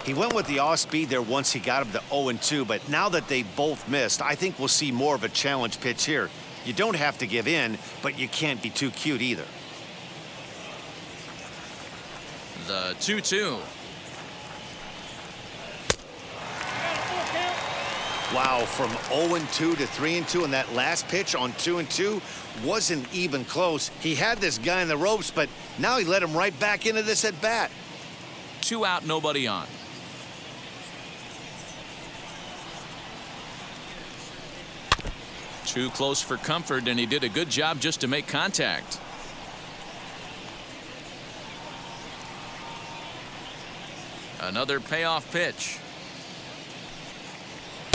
Speaker 3: He went with the off-speed there once he got him to 0-2, but now that they both missed, I think we'll see more of a challenge pitch here. You don't have to give in, but you can't be too cute either.
Speaker 1: The 2-2.
Speaker 3: Wow, from 0-2 to 3-2, and that last pitch on 2-2 wasn't even close. He had this guy in the ropes, but now he let him right back into this at bat.
Speaker 1: 2 out, nobody on. Too close for comfort, and he did a good job just to make contact. Another payoff pitch.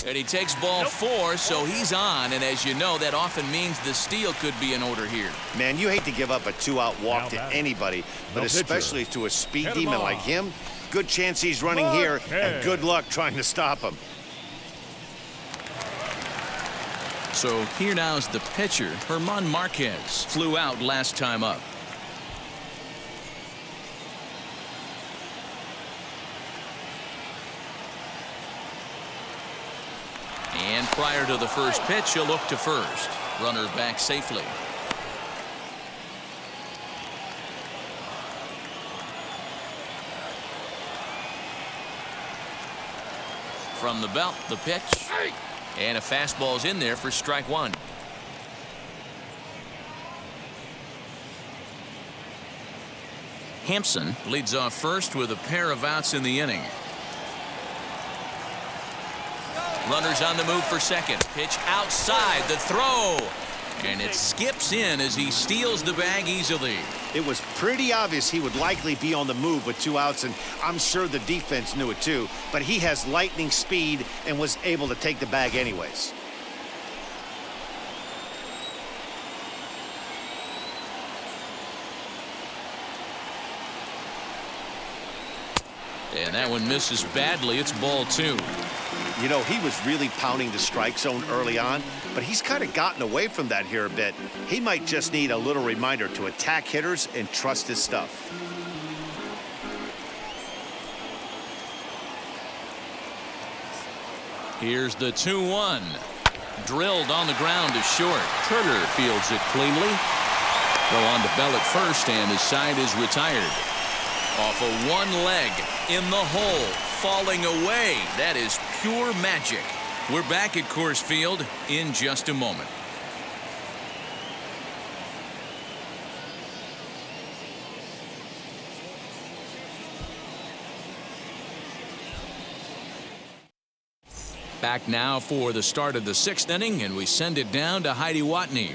Speaker 1: And he takes ball 4, so he's on. And as you know, that often means the steal could be in order here.
Speaker 3: Man, you hate to give up a 2-out walk to anybody, but especially to a speed demon like him. Good chance he's running here, and good luck trying to stop him.
Speaker 1: So here now is the pitcher, German Marquez. Flew out last time up. And prior to the first pitch, he'll look to first. Runner back safely. From the belt, the pitch. And a fastball's in there for strike 1. Hampson leads off first with a pair of outs in the inning. Runners on the move for second. Pitch outside, the throw. And it skips in as he steals the bag easily.
Speaker 3: It was pretty obvious he would likely be on the move with 2 outs, and I'm sure the defense knew it too. But he has lightning speed and was able to take the bag anyways.
Speaker 1: And that one misses badly. It's ball 2.
Speaker 6: You know, he was really pounding the strike zone early on, but he's kind of gotten away from that here a bit. He might just need a little reminder to attack hitters and trust his stuff.
Speaker 1: Here's the 2-1. Drilled on the ground to short. Turner fields it cleanly. Go on to Bell at first, and his side is retired. Off of one leg, in the hole, falling away. That is pure magic. We're back at Coors Field in just a moment. Back now for the start of the 6th inning, and we send it down to Heidi Watney.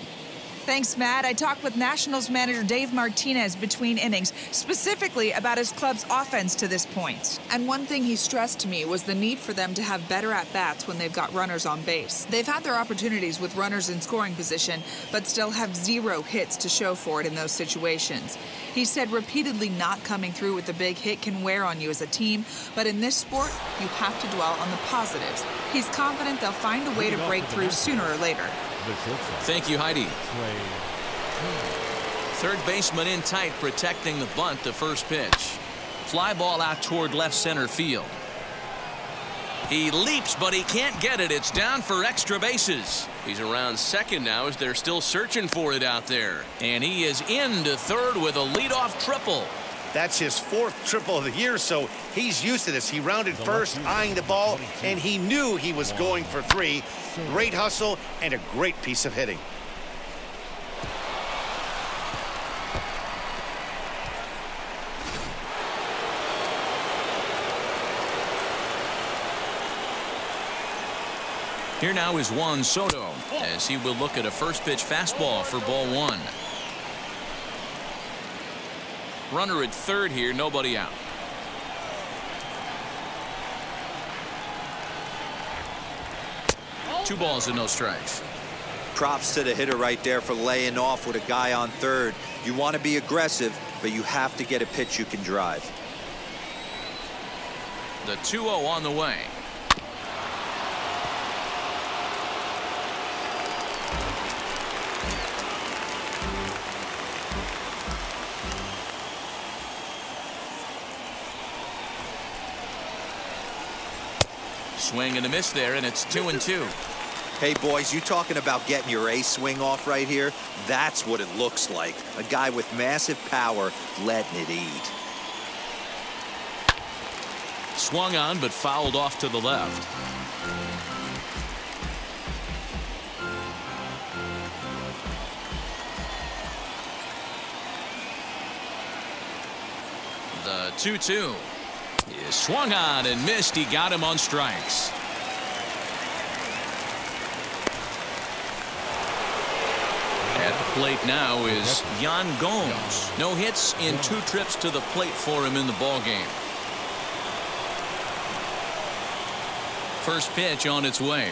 Speaker 7: Thanks, Matt. I talked with Nationals manager Dave Martinez between innings, specifically about his club's offense to this point. And one thing he stressed to me was the need for them to have better at-bats when they've got runners on base. They've had their opportunities with runners in scoring position, but still have 0 hits to show for it in those situations. He said repeatedly not coming through with the big hit can wear on you as a team, but in this sport, you have to dwell on the positives. He's confident they'll find a way to break through sooner or later.
Speaker 1: Thank you, Heidi. Third baseman in tight, protecting the bunt. The first pitch. Fly ball out toward left center field. He leaps, but he can't get it. It's down for extra bases. He's around second now as they're still searching for it out there. And he is into third with a leadoff triple.
Speaker 6: That's his 4th triple of the year, so he's used to this. He rounded first, eyeing the ball, and he knew he was going for 3. Great hustle and a great piece of hitting.
Speaker 1: Here now is Juan Soto as he will look at a first pitch fastball for ball 1. Runner at third here, nobody out. Two balls and no strikes.
Speaker 4: Props to the hitter right there for laying off with a guy on third. You want to be aggressive, but you have to get a pitch you can drive.
Speaker 1: The 2-0 on the way. Swing and a miss there, and it's 2-2.
Speaker 4: Hey, boys, you talking about getting your A swing off right here? That's what it looks like. A guy with massive power letting it eat.
Speaker 1: Swung on, but fouled off to the left. The 2-2. He swung on and missed. He got him on strikes. At the plate now is Yan Gomes. No hits in 2 trips to the plate for him in the ball game. First pitch on its way.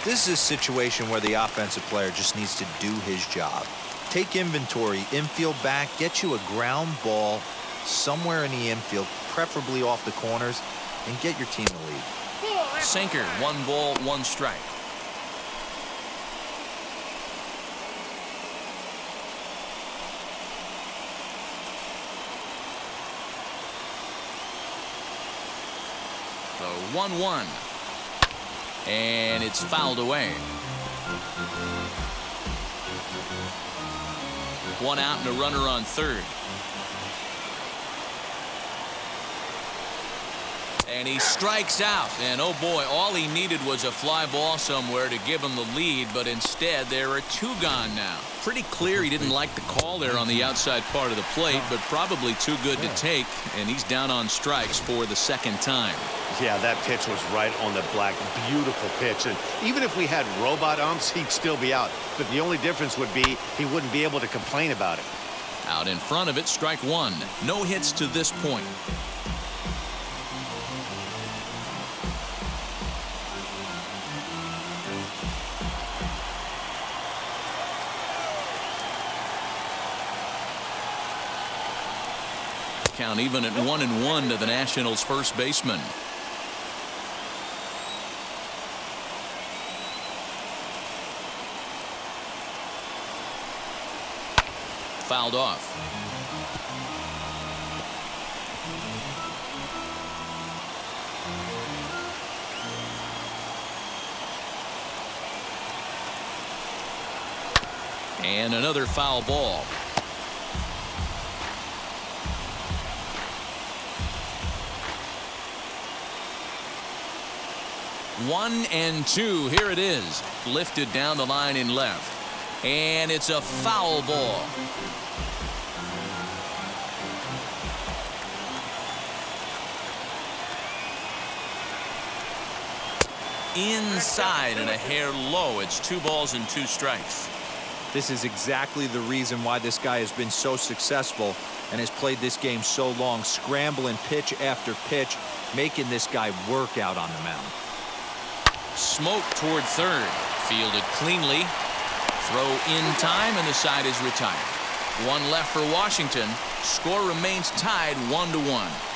Speaker 4: This is a situation where the offensive player just needs to do his job. Take inventory, infield back, get you a ground ball somewhere in the infield, preferably off the corners, and get your team the lead.
Speaker 1: Sinker, 1 ball, 1 strike. The 1-1. And it's fouled away. 1 out and a runner on third. And he strikes out. And oh boy, all he needed was a fly ball somewhere to give him the lead, but instead there are 2 gone now. Pretty clear he didn't like the call there on the outside part of the plate, but probably too good to take, and he's down on strikes for the 2nd time.
Speaker 6: Yeah, that pitch was right on the black. Beautiful pitch. And even if we had robot umps, he'd still be out. But the only difference would be he wouldn't be able to complain about it.
Speaker 1: Out in front of it, strike 1. No hits to this point. Count even at 1-1 to the Nationals' first baseman. Fouled off. And another foul ball. 1-2. Here it is. Lifted down the line in left. And it's a foul ball. Inside and a hair low. It's 2 balls and 2 strikes.
Speaker 4: This is exactly the reason why this guy has been so successful and has played this game so long, scrambling pitch after pitch, making this guy work out on the mound.
Speaker 1: Smoke toward third. Fielded cleanly. Throw in time, and the side is retired. 1 left for Washington. Score remains tied 1-1.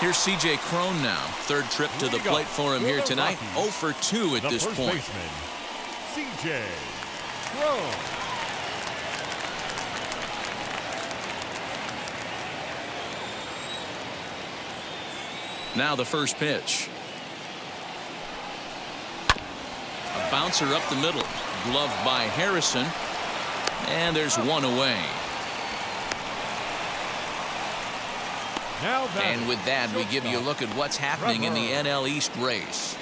Speaker 1: Here's C.J. Krohn now. Third trip to the plate for him here tonight. 0 for 2 at this point.
Speaker 2: Baseman, C.J. Krohn.
Speaker 1: Now the first pitch. A bouncer up the middle. Gloved by Harrison. And there's 1 away. And with that, we give you a look at what's happening in the NL East race.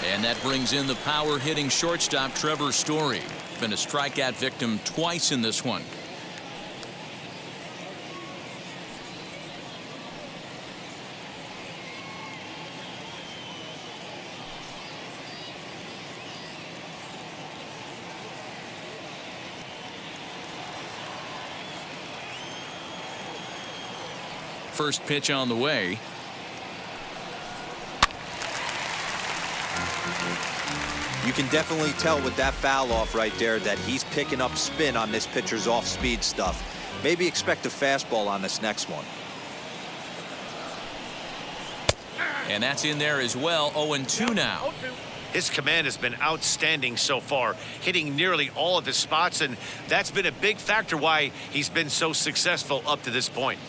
Speaker 1: And that brings in the power-hitting shortstop Trevor Story. Been a strikeout victim twice in this one. First pitch on the way.
Speaker 4: You can definitely tell with that foul off right there that he's picking up spin on this pitcher's off-speed stuff. Maybe expect a fastball on this next one.
Speaker 1: And that's in there as well. 0-2 now.
Speaker 3: His command has been outstanding so far, hitting nearly all of his spots, and that's been a big factor why he's been so successful up to this point.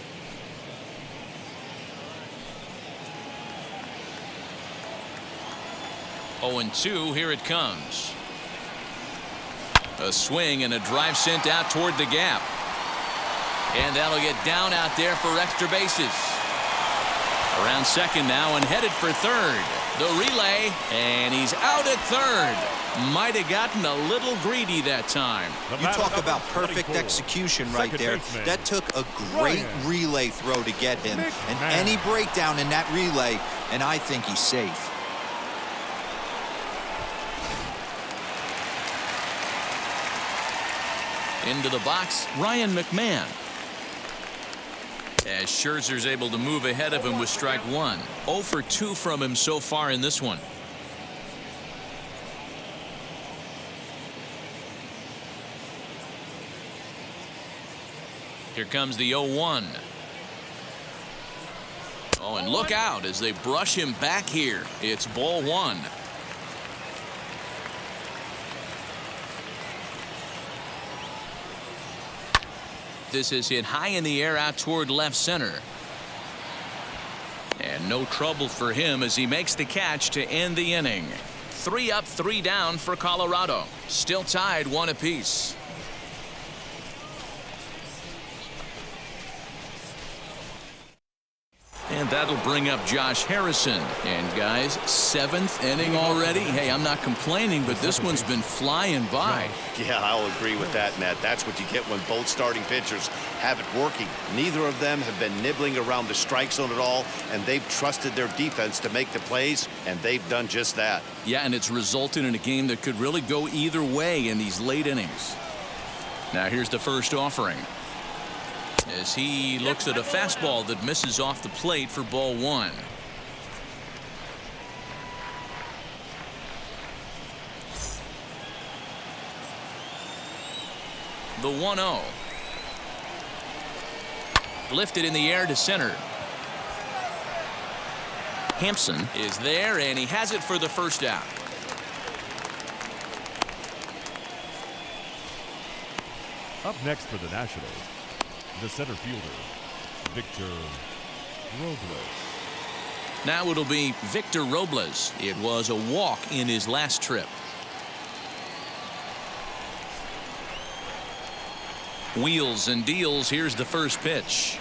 Speaker 1: 0-2, here it comes. A swing and a drive sent out toward the gap. And that'll get down out there for extra bases. Around second now and headed for third. The relay, and he's out at third. Might have gotten a little greedy that time.
Speaker 4: You talk about perfect execution right there. That took a great relay throw to get him. And any breakdown in that relay, and I think he's safe.
Speaker 1: Into the box, Ryan Mcmahon. As Scherzer's able to move ahead of him with strike 1. 0 for 2 from him so far in this one. Here comes the 0-1. Oh, and look out as they brush him back here. It's ball 1. This is hit high in the air out toward left center. And no trouble for him as he makes the catch to end the inning. 3 up, 3 down for Colorado. Still tied 1 apiece. And that'll bring up Josh Harrison. And guys, 7th inning already. Hey, I'm not complaining, but this one's been flying by.
Speaker 6: Yeah, I'll agree with that, Matt. That's what you get when both starting pitchers have it working. Neither of them have been nibbling around the strike zone at all, and they've trusted their defense to make the plays, and they've done just that.
Speaker 1: Yeah, and it's resulted in a game that could really go either way in these late innings. Now here's the first offering, as he looks at a fastball that misses off the plate for ball 1. The 1-0. Lifted in the air to center. Hampson is there, and he has it for the first out.
Speaker 2: Up next for the Nationals, the center fielder, Victor Robles.
Speaker 1: Now it'll be Victor Robles. It was a walk in his last trip. Wheels and deals. Here's the first pitch.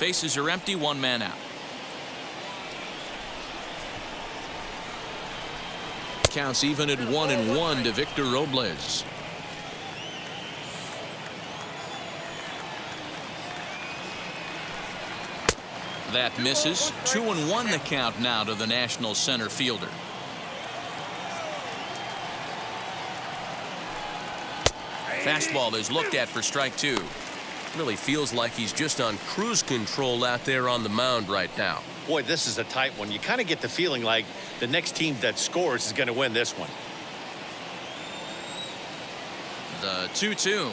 Speaker 1: Bases are empty, 1 man out. Counts even at 1-1 to Victor Robles. That misses. 2-1 the count now to the National center fielder. Fastball is looked at for strike 2.
Speaker 8: Really feels like he's just on cruise control out there on the mound right now.
Speaker 6: Boy, this is a tight one. You kind of get the feeling like the next team that scores is going to win this one.
Speaker 1: The 2-2.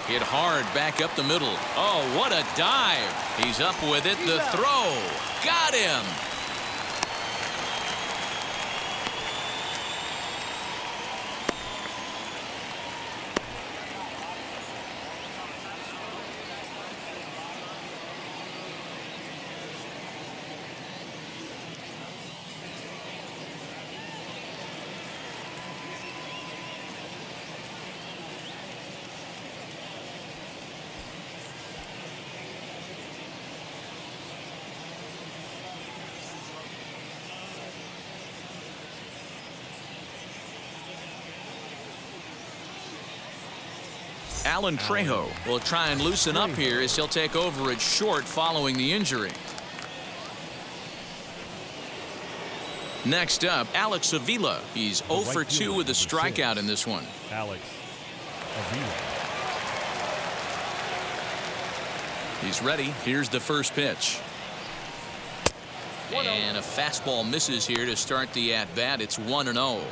Speaker 1: Hit hard back up the middle. Oh, what a dive. He's up with it. The throw. Got him. Alan Trejo will try and loosen up here as he'll take over at short following the injury. Next up, Alex Avila. He's 0 for 2 with a strikeout in this one.
Speaker 2: Alex Avila.
Speaker 1: He's ready. Here's the first pitch. And a fastball misses here to start the at-bat. It's 1-0.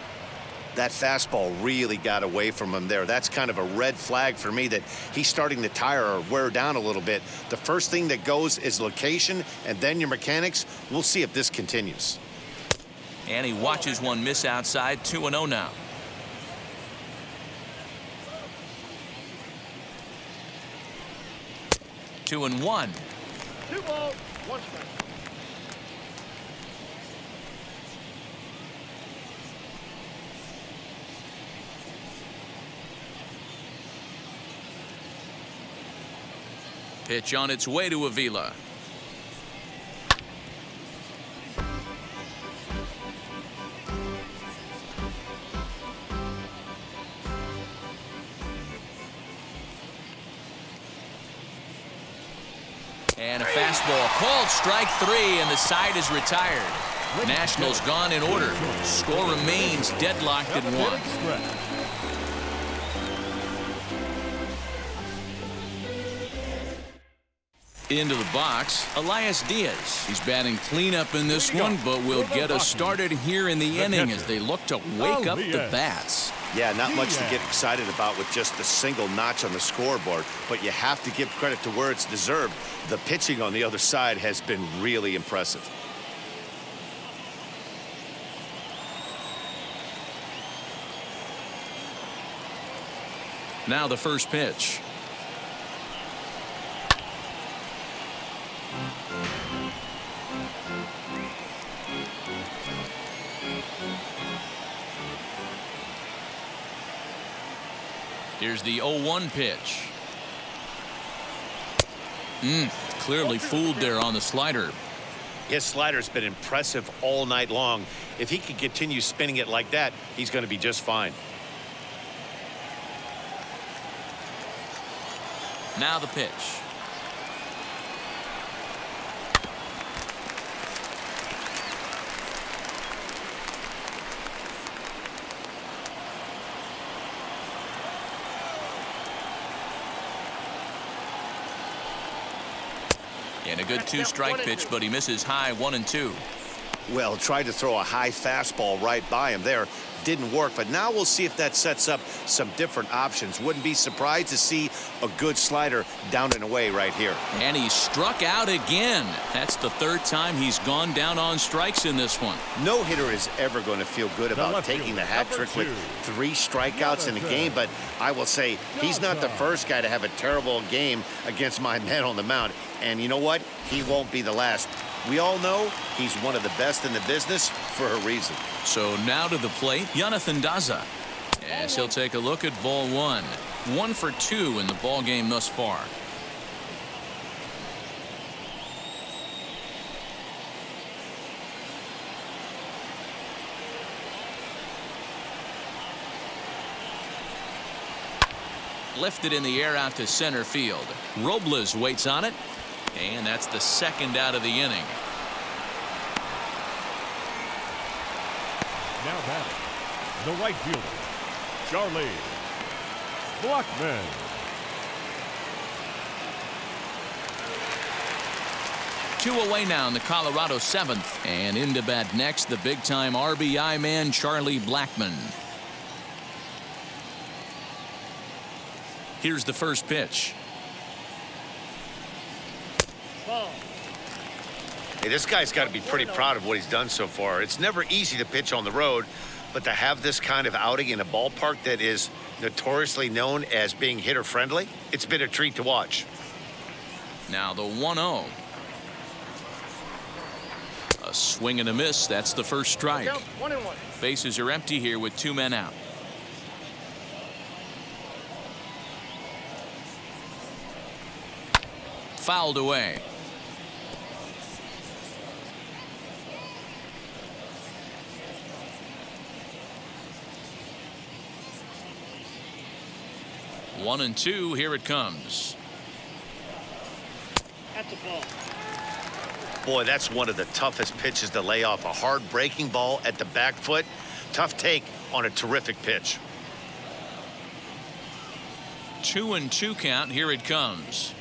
Speaker 6: That fastball really got away from him there. That's kind of a red flag for me that he's starting to tire or wear down a little bit. The first thing that goes is location and then your mechanics. We'll see if this continues.
Speaker 1: And he watches one miss outside. 2-0 now. 2-1.
Speaker 5: 2 balls, 1 strike.
Speaker 1: Pitch on its way to Avila. And a fastball called strike 3, and the side is retired. Nationals gone in order. Score remains deadlocked at 1. Into the box, Elias Diaz. He's batting cleanup in this one, but will get us started here in the inning as they look to wake up the bats.
Speaker 6: Yeah, not much to get excited about with just a single notch on the scoreboard, but you have to give credit to where it's deserved. The pitching on the other side has been really impressive.
Speaker 1: Now the first pitch. Here's the 0-1 pitch. Clearly fooled there on the slider.
Speaker 3: His slider's been impressive all night long. If he can continue spinning it like that, he's going to be just fine.
Speaker 1: Now the pitch. And a good 2-strike pitch, but he misses high 1-2.
Speaker 3: Well, tried to throw a high fastball right by him there. Didn't work, but now we'll see if that sets up some different options. Wouldn't be surprised to see a good slider down and away right here.
Speaker 1: And he struck out again. That's the 3rd time he's gone down on strikes in this one.
Speaker 3: No hitter is ever going to feel good about taking the hat trick with 3 strikeouts in a game, but I will say he's not the first guy to have a terrible game against my man on the mound. And you know what? He won't be the last. We all know he's one of the best in the business for a reason.
Speaker 1: So now to the plate, Jonathan Daza. As he'll take a look at ball 1. 1 for 2 in the ball game thus far. Lifted in the air out to center field. Robles waits on it. And that's the 2nd out of the inning.
Speaker 2: Now batting, the right fielder, Charlie Blackmon.
Speaker 1: Two away now in the Colorado 7th. And into bat next, the big-time RBI man, Charlie Blackmon. Here's the first pitch.
Speaker 3: Hey, this guy's got to be pretty proud of what he's done so far. It's never easy to pitch on the road, but to have this kind of outing in a ballpark that is notoriously known as being hitter-friendly, it's been a treat to watch.
Speaker 1: Now the 1-0. A swing and a miss. That's the first strike.
Speaker 5: 1-1.
Speaker 1: Bases are empty here with 2 men out. Fouled away. One and 2. Here it comes.
Speaker 5: That's a ball.
Speaker 3: Boy, that's one of the toughest pitches to lay off. A hard breaking ball at the back foot. Tough take on a terrific pitch.
Speaker 1: 2-2 count. Here it comes.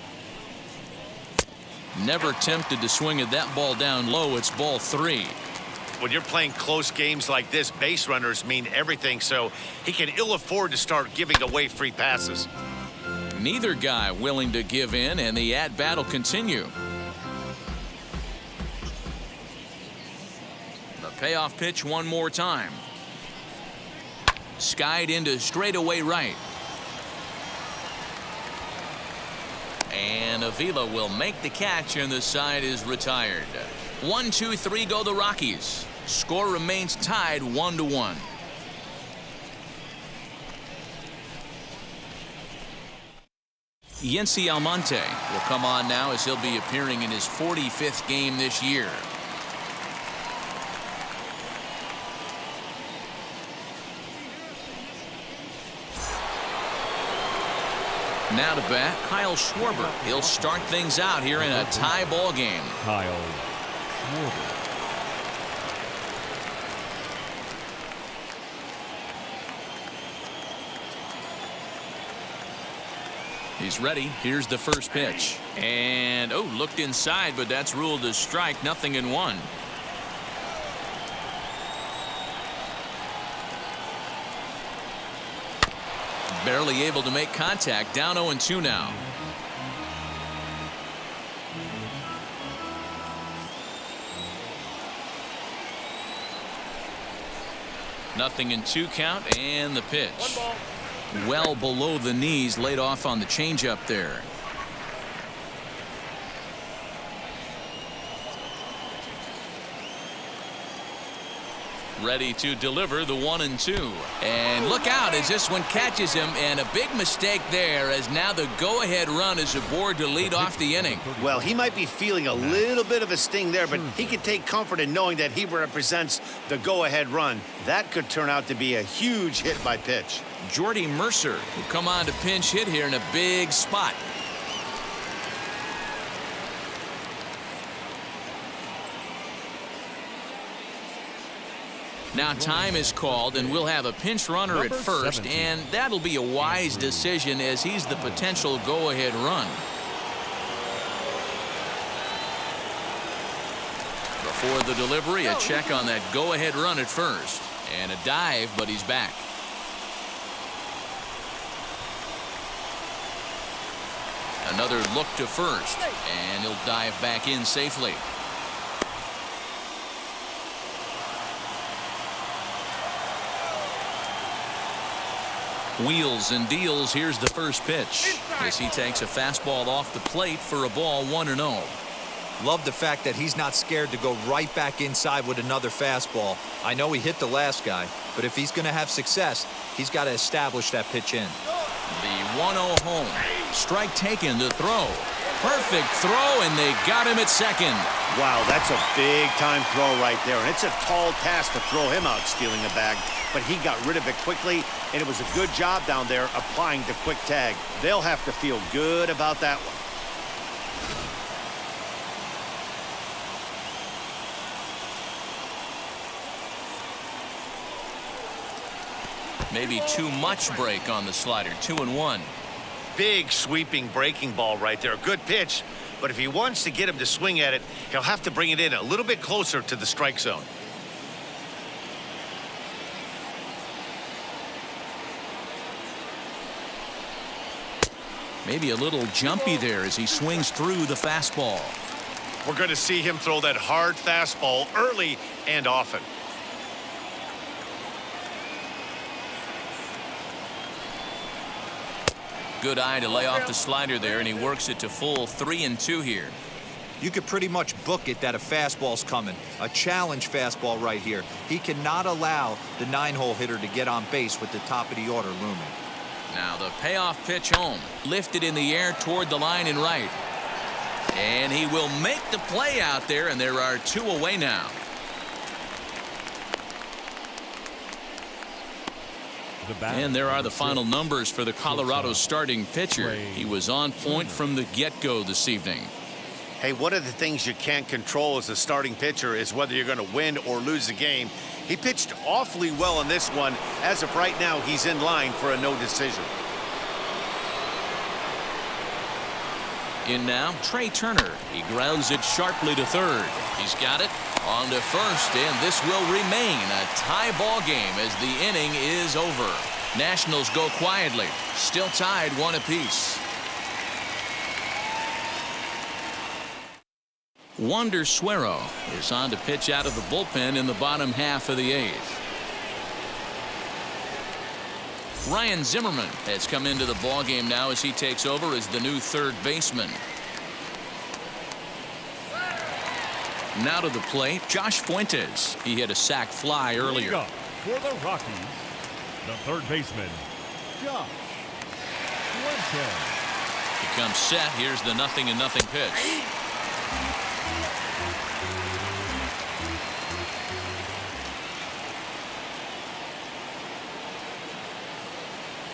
Speaker 1: Never tempted to swing at that ball down low. It's ball 3.
Speaker 3: When you're playing close games like this, base runners mean everything, so he can ill afford to start giving away free passes.
Speaker 1: Neither guy willing to give in, and the at-bat will continue. The payoff pitch one more time. Skied into straightaway right. And Avila will make the catch, and the side is retired. 1-2-3 go the Rockies. Score remains tied 1-1. Yency Almonte will come on now as he'll be appearing in his 45th game this year. Now to bat, Kyle Schwarber. He'll start things out here in a tie ball game.
Speaker 2: Kyle Schwarber.
Speaker 1: He's ready. Here's the first pitch. And, looked inside, but that's ruled a strike. 0-1. Barely able to make contact. Down 0-2 now. Nothing in 2 count, and the pitch. Well below the knees, laid off on the changeup there. ready to deliver the 1-2. And look out as this one catches him, and a big mistake there as now the go-ahead run is aboard to lead off the inning.
Speaker 6: Well, he might be feeling a little bit of a sting there, but he can take comfort in knowing that he represents the go-ahead run. That could turn out to be a huge hit by pitch.
Speaker 1: Jordy Mercer will come on to pinch hit here in a big spot. Now time is called, and we'll have a pinch runner at first, and that'll be a wise decision as he's the potential go-ahead run. Before the delivery, a check on that go-ahead run at first, and a dive, but he's back. Another look to first, and he'll dive back in safely. Wheels and deals. Here's the first pitch as he takes a fastball off the plate for a ball 1-0.
Speaker 4: Love the fact that he's not scared to go right back inside with another fastball. I know he hit the last guy, but if he's going to have success, he's got to establish that pitch in.
Speaker 1: The 1-0 home. Strike taken to throw. Perfect throw, and they got him at second.
Speaker 6: Wow, that's a big-time throw right there, and it's a tall task to throw him out stealing a bag, but he got rid of it quickly, and it was a good job down there applying the quick tag. They'll have to feel good about that one.
Speaker 1: Maybe too much break on the slider. 2-1.
Speaker 6: Big sweeping breaking ball right there. Good pitch, but if he wants to get him to swing at it, he'll have to bring it in a little bit closer to the strike zone.
Speaker 1: Maybe a little jumpy there as he swings through the fastball.
Speaker 6: We're going to see him throw that hard fastball early and often.
Speaker 1: Good eye to lay off the slider there, and he works it to full 3-2 here.
Speaker 4: You could pretty much book it that a fastball's coming. A challenge fastball right here. He cannot allow the 9-hole hitter to get on base with the top of the order looming.
Speaker 1: Now the payoff pitch home. Lifted in the air toward the line and right. And he will make the play out there, and there are 2 away now. And there are the final numbers for the Colorado starting pitcher. He was on point from the get-go this evening.
Speaker 6: Hey, one of the things you can't control as a starting pitcher is whether you're going to win or lose the game. He pitched awfully well in this one. As of right now, he's in line for a no decision.
Speaker 1: In now, Trey Turner. He grounds it sharply to third. He's got it on to first, and this will remain a tie ball game as the inning is over. Nationals go quietly, still tied 1 apiece. Wander Suero is on to pitch out of the bullpen in the bottom half of the 8th. Ryan Zimmerman has come into the ballgame now as he takes over as the new third baseman. Now to the plate, Josh Fuentes. He hit a sac fly earlier.
Speaker 2: For the Rockies, the third baseman, Josh Fuentes.
Speaker 1: He comes set. Here's the 0-0 pitch.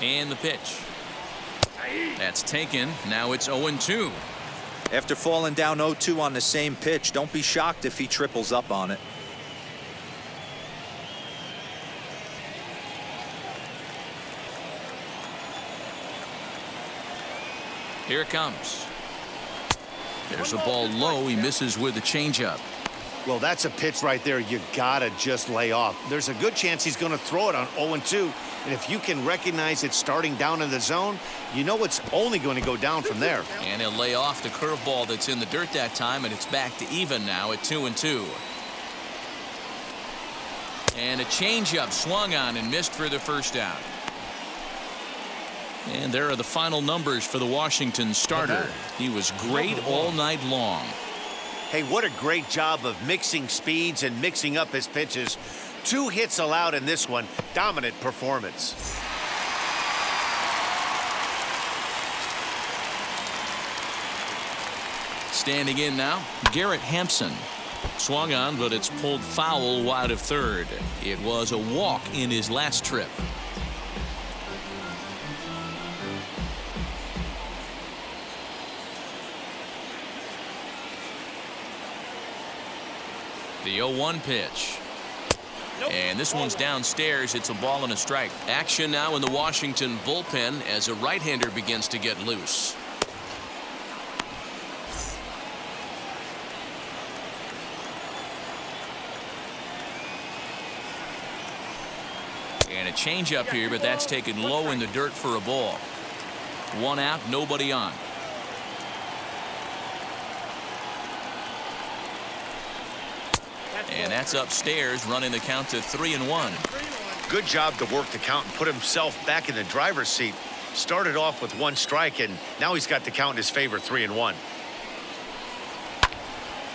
Speaker 1: And the pitch. That's taken. Now it's 0-2.
Speaker 4: After falling down 0-2 on the same pitch, don't be shocked if he triples up on it.
Speaker 1: Here it comes. There's a ball low. He misses with a changeup.
Speaker 6: Well, that's a pitch right there you gotta just lay off. There's a good chance he's going to throw it on 0-2, and if you can recognize it starting down in the zone, you know it's only going to go down from there.
Speaker 1: And he'll lay off the curveball that's in the dirt that time, and it's back to even now at 2-2. And a changeup swung on and missed for the first out. And there are the final numbers for the Washington starter. He was great all night long.
Speaker 6: Hey, what a great job of mixing speeds and mixing up his pitches. 2 hits allowed in this one. Dominant performance.
Speaker 1: Standing in now, Garrett Hampson. Swung on, but it's pulled foul wide of third. It was a walk in his last trip. The 0-1 pitch. And this one's downstairs. It's a ball and a strike. Action now in the Washington bullpen as a right-hander begins to get loose. And a changeup here, but that's taken low in the dirt for a ball. 1 out, nobody on. And that's upstairs, running the count to 3-1.
Speaker 6: Good job to work the count and put himself back in the driver's seat. Started off with 1 strike, and now he's got the count in his favor, 3-1.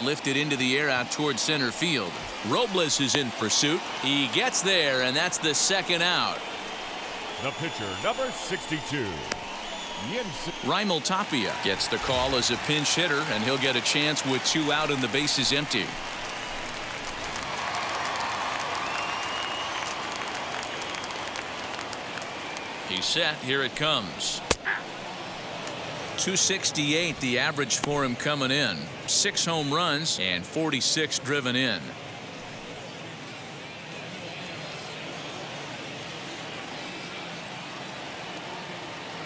Speaker 1: Lifted into the air out toward center field. Robles is in pursuit. He gets there, and that's the 2nd out.
Speaker 2: The pitcher, number 62.
Speaker 1: Raimel Tapia gets the call as a pinch hitter, and he'll get a chance with 2 out and the bases empty. He's set. Here it comes. 268 the average for him coming in. 6 home runs and 46 driven in.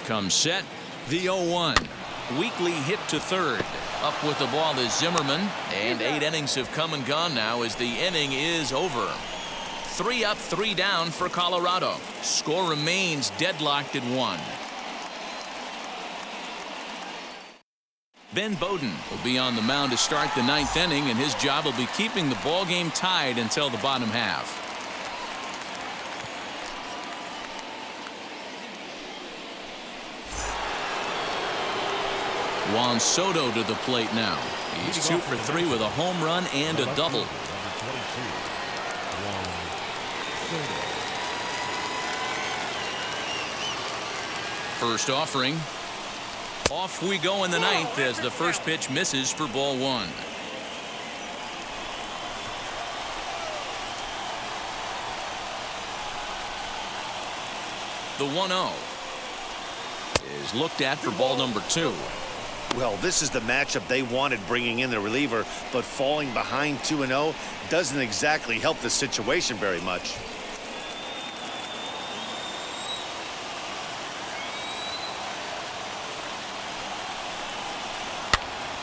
Speaker 1: Comes set. The 0-1. Weakly hit to third. Up with the ball is Zimmerman. And 8 innings have come and gone now as the inning is over. 3 up, 3 down for Colorado. Score remains deadlocked at 1. Ben Bowden will be on the mound to start the 9th inning, and his job will be keeping the ball game tied until the bottom half. Juan Soto to the plate now. He's 2 for 3 with a home run and a double. First offering. Off we go in the 9th as the first pitch misses for ball 1. The 1-0 is looked at for ball number 2.
Speaker 6: Well, this is the matchup they wanted, bringing in the reliever, but falling behind 2-0 doesn't exactly help the situation very much.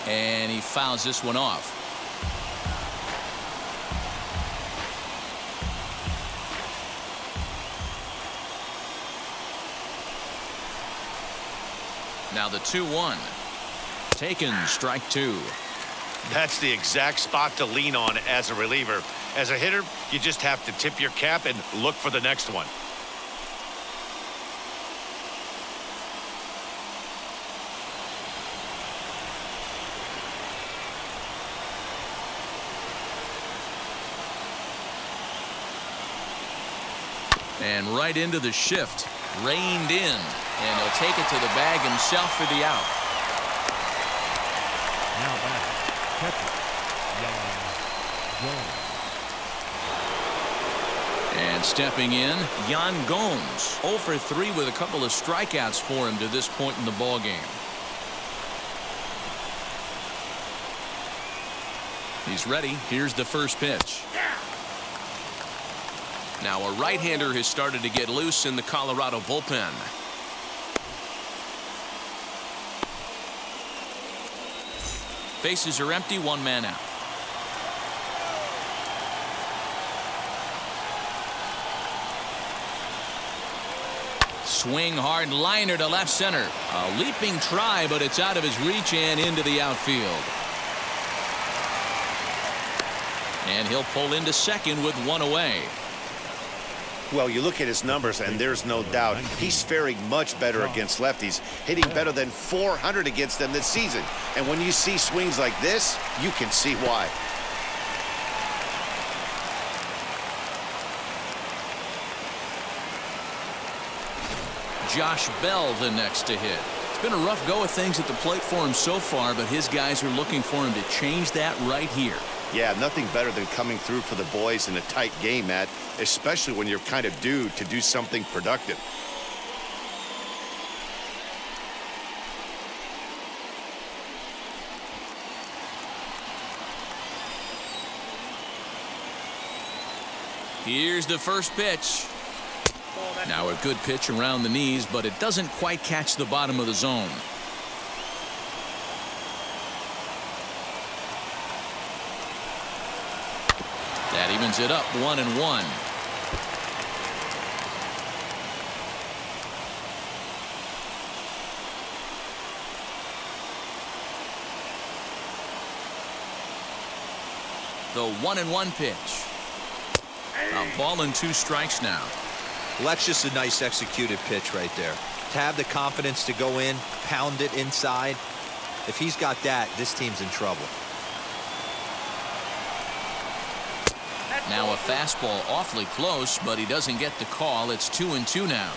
Speaker 1: And he fouls this one off. Now the 2-1. Taken, strike 2.
Speaker 6: That's the exact spot to lean on as a reliever. As a hitter, you just have to tip your cap and look for the next one.
Speaker 1: And right into the shift. Reined in. And he'll take it to the bag himself for the out.
Speaker 2: Now back, catcher, Jan Gomes.
Speaker 1: And stepping in, Jan Gomes. 0 for 3 with a couple of strikeouts for him to this point in the ballgame. He's ready. Here's the first pitch. Now a right-hander has started to get loose in the Colorado bullpen. Bases are empty, 1 man out. Swing hard liner to left center. A leaping try, but it's out of his reach and into the outfield. And he'll pull into second with 1 away.
Speaker 6: Well, you look at his numbers, and there's no doubt he's faring much better against lefties, hitting better than .400 against them this season. And when you see swings like this, you can see why.
Speaker 1: Josh Bell the next to hit. It's been a rough go of things at the plate for him so far, but his guys are looking for him to change that right here.
Speaker 6: Yeah, nothing better than coming through for the boys in a tight game, Matt, especially when you're kind of due to do something productive.
Speaker 1: Here's the first pitch. Now a good pitch around the knees, but it doesn't quite catch the bottom of the zone. That evens it up 1-1. The 1-1 pitch. A ball and 2 strikes now.
Speaker 4: Well, that's just a nice executed pitch right there. To have the confidence to go in, pound it inside. If he's got that, this team's in trouble.
Speaker 1: Now a fastball awfully close, but he doesn't get the call. It's 2-2 now.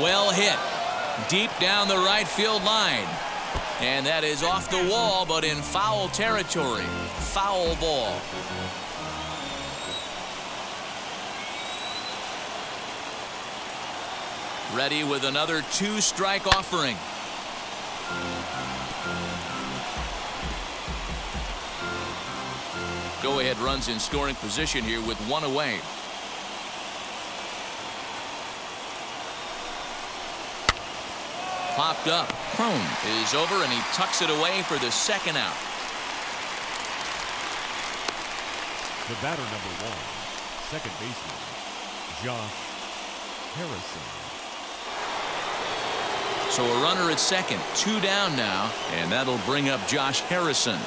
Speaker 1: Well hit. Deep down the right field line. And that is off the wall, but in foul territory. Foul ball. Ready with another 2-strike offering. Go-ahead runs in scoring position here with 1 away. Popped up. Krohn is over, and he tucks it away for the 2nd out.
Speaker 2: The batter number 1, second baseman, Josh Harrison.
Speaker 1: So a runner at second, 2 down now, and that'll bring up Josh Harrison.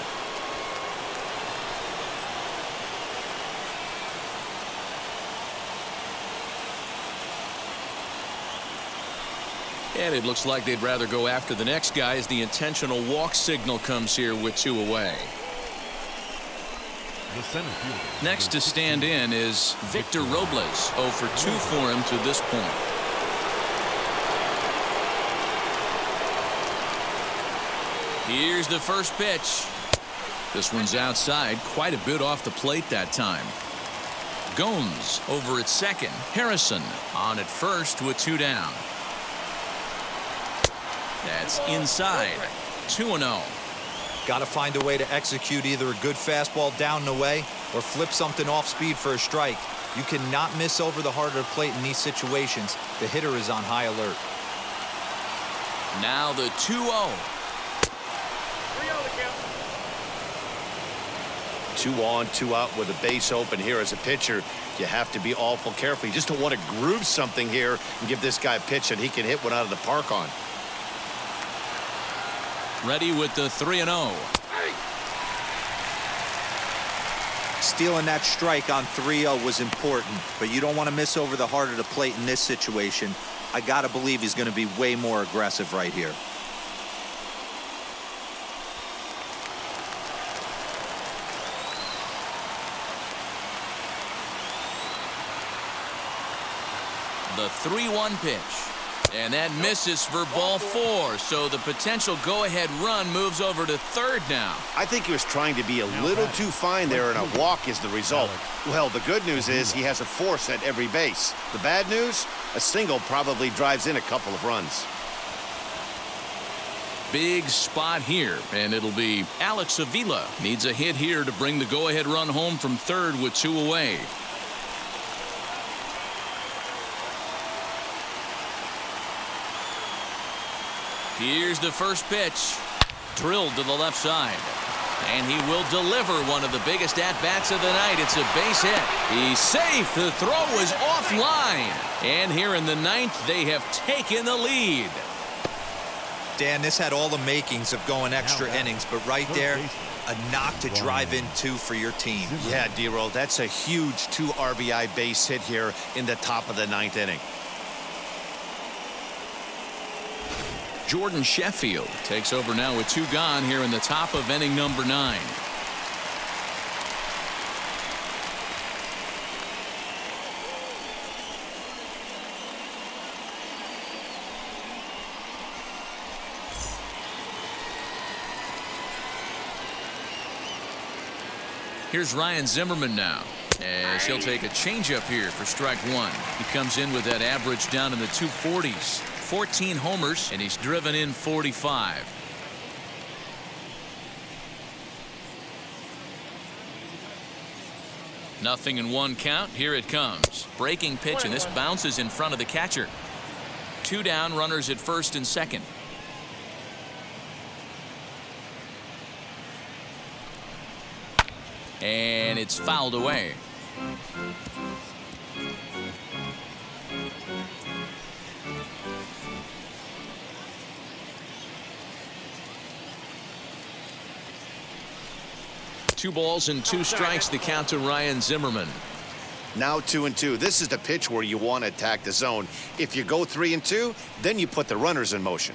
Speaker 1: And it looks like they'd rather go after the next guy as the intentional walk signal comes here with 2 away.
Speaker 2: The center fielder.
Speaker 1: Next to stand in is Victor Robles. 0 for 2 for him to this point. Here's the first pitch. This one's outside, quite a bit off the plate that time. Gomes over at second. Harrison on at first with 2 down. That's inside. 2-0.
Speaker 4: Got to find a way to execute either a good fastball down and away or flip something off speed for a strike. You cannot miss over the heart of the plate in these situations. The hitter is on high alert.
Speaker 1: Now the 2-0.
Speaker 6: 2 on, 2 out with a base open here as a pitcher. You have to be awful careful. You just don't want to groove something here and give this guy a pitch that he can hit one out of the park on.
Speaker 1: Ready with the 3-0.
Speaker 4: Stealing that strike on 3-0 was important, but you don't want to miss over the heart of the plate in this situation. I got to believe he's going to be way more aggressive right here.
Speaker 1: The 3-1 pitch. And that misses for ball 4. So the potential go-ahead run moves over to third now.
Speaker 6: I think he was trying to be a little too fine there, and a walk is the result. Well, the good news is he has a force at every base. The bad news, a single probably drives in a couple of runs.
Speaker 1: Big spot here, and it'll be Alex Avila. Needs a hit here to bring the go-ahead run home from third with 2 away. Here's the first pitch. Drilled to the left side. And he will deliver one of the biggest at-bats of the night. It's a base hit. He's safe. The throw is offline. And here in the 9th, they have taken the lead.
Speaker 4: Dan, this had all the makings of going extra innings, but right there, a knock to drive in 2 for your team.
Speaker 6: Yeah, D-Roll, that's a huge 2 RBI base hit here in the top of the 9th inning.
Speaker 1: Jordan Sheffield takes over now with 2 gone here in the top of inning number 9. Here's Ryan Zimmerman now, as he'll take a changeup here for strike one. He comes in with that average down in the 240s. 14 homers, and he's driven in 45. Nothing in one count. Here it comes. Breaking pitch, and this bounces in front of the catcher. 2 down, runners at first and second. And it's fouled away. Two balls and 2 strikes, the count to Ryan Zimmerman.
Speaker 6: Now 2-2. This is the pitch where you want to attack the zone. If you go 3-2, then you put the runners in motion.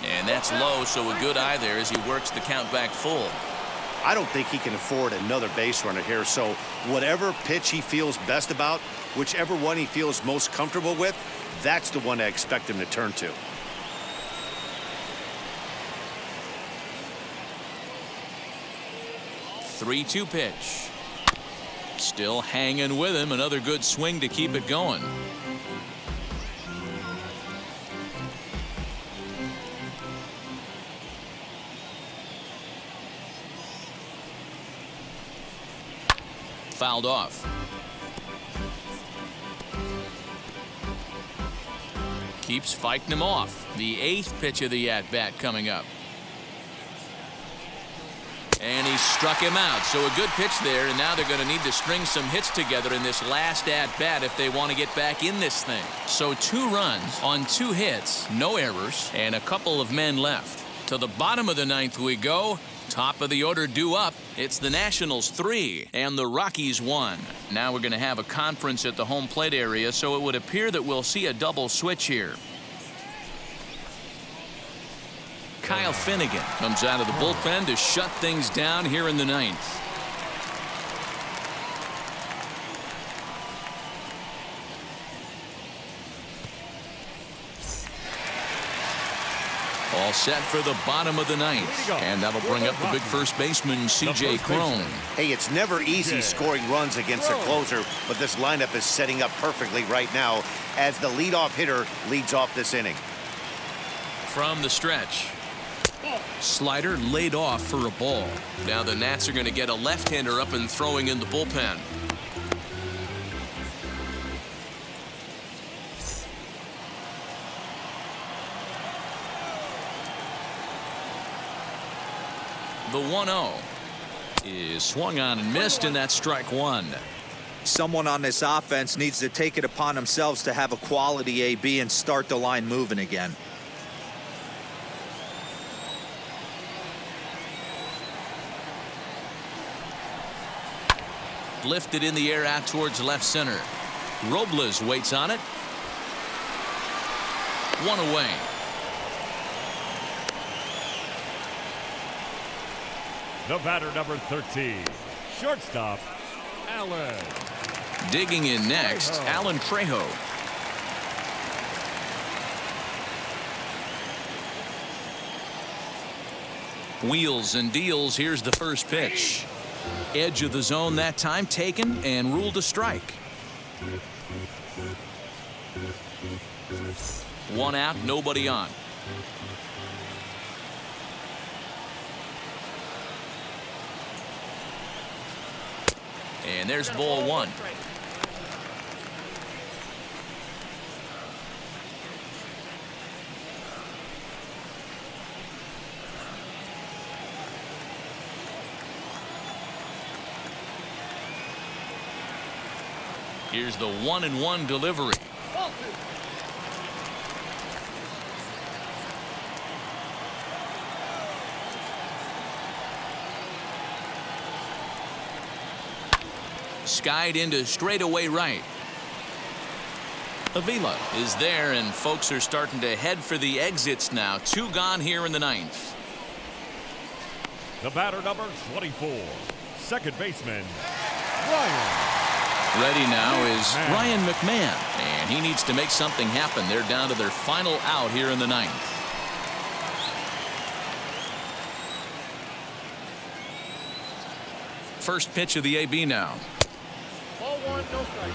Speaker 1: And that's low, so a good eye there as he works the count back full.
Speaker 6: I don't think he can afford another base runner here, so whatever pitch he feels best about, whichever one he feels most comfortable with, that's the one I expect him to turn to.
Speaker 1: Three-two pitch. Still hanging with him. Another good swing to keep it going. Fouled off. Keeps fighting him off. The 8th pitch of the at-bat coming up. And he struck him out. So a good pitch there, and now they're going to need to string some hits together in this last at-bat if they want to get back in this thing. So 2 runs on 2 hits, no errors, and a couple of men left. To the bottom of the 9th we go. Top of the order due up. It's the Nationals 3 and the Rockies 1. Now we're going to have a conference at the home plate area, so it would appear that we'll see a double switch here. Kyle Finnegan comes out of the bullpen to shut things down here in the 9th. All set for the bottom of the 9th. And that'll bring up the big first baseman, C.J. Krohn.
Speaker 6: Hey, it's never easy scoring runs against a closer, but this lineup is setting up perfectly right now as the leadoff hitter leads off this inning.
Speaker 1: From the stretch. Slider laid off for a ball. Now the Nats are going to get a left-hander up and throwing in the bullpen. The 1-0 is swung on and missed, and that's strike one.
Speaker 4: Someone on this offense needs to take it upon themselves to have a quality AB and start the line moving again.
Speaker 1: Lifted in the air out towards left center. Robles waits on it. 1 away.
Speaker 2: The batter, number 13, shortstop, Allen.
Speaker 1: Digging in next, Alan Trejo. Wheels and deals. Here's the first pitch. Edge of the zone that time taken and ruled a strike. 1 out, nobody on. And there's ball 1. Here's the 1-1 delivery. Skied into straightaway right. Avila is there, and folks are starting to head for the exits now. 2 gone here in the 9th.
Speaker 2: The batter, number 24, second baseman, Ryan
Speaker 1: Ready now is Ryan Mcmahon, and he needs to make something happen. They're down to their final out here in the ninth. First pitch of the AB now.
Speaker 5: Ball one, no strike.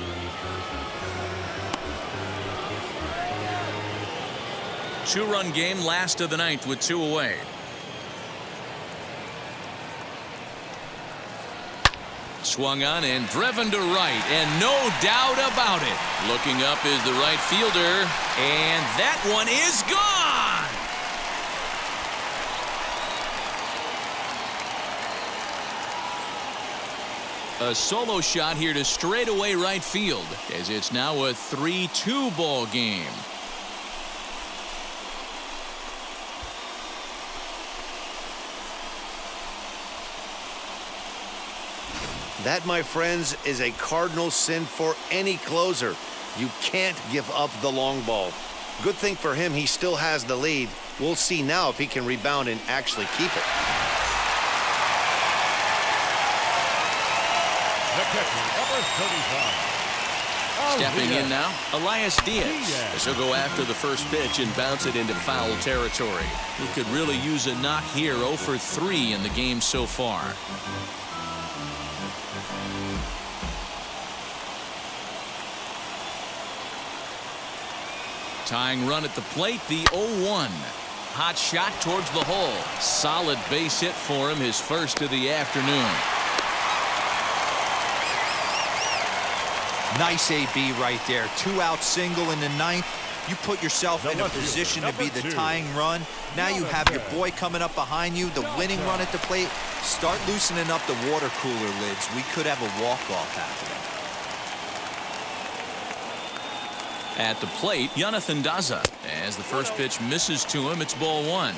Speaker 1: Two-run game, last of the ninth with 2 away. Swung on and driven to right, and no doubt about it. Looking up is the right fielder, and that one is gone. A solo shot here to straightaway right field, as it's now a 3-2 ball game.
Speaker 6: That, my friends, is a cardinal sin for any closer. You can't give up the long ball. Good thing for him, he still has the lead. We'll see now if he can rebound and actually keep it.
Speaker 2: The catcher, number 35.
Speaker 1: Stepping in now, Elias Diaz. This will go after the first pitch and bounce it into foul territory. He could really use a knock here. 0 for 3 in the game so far. Tying run at the plate, the 0-1. Hot shot towards the hole. Solid base hit for him, his first of the afternoon.
Speaker 4: Nice AB right there. 2-out single in the ninth. You put yourself in a position to be the tying run. Now you have your boy coming up behind you, the winning run at the plate. Start loosening up the water cooler lids. We could have a walk-off happening.
Speaker 1: At the plate, Jonathan Daza. As the first pitch misses to him, it's ball 1.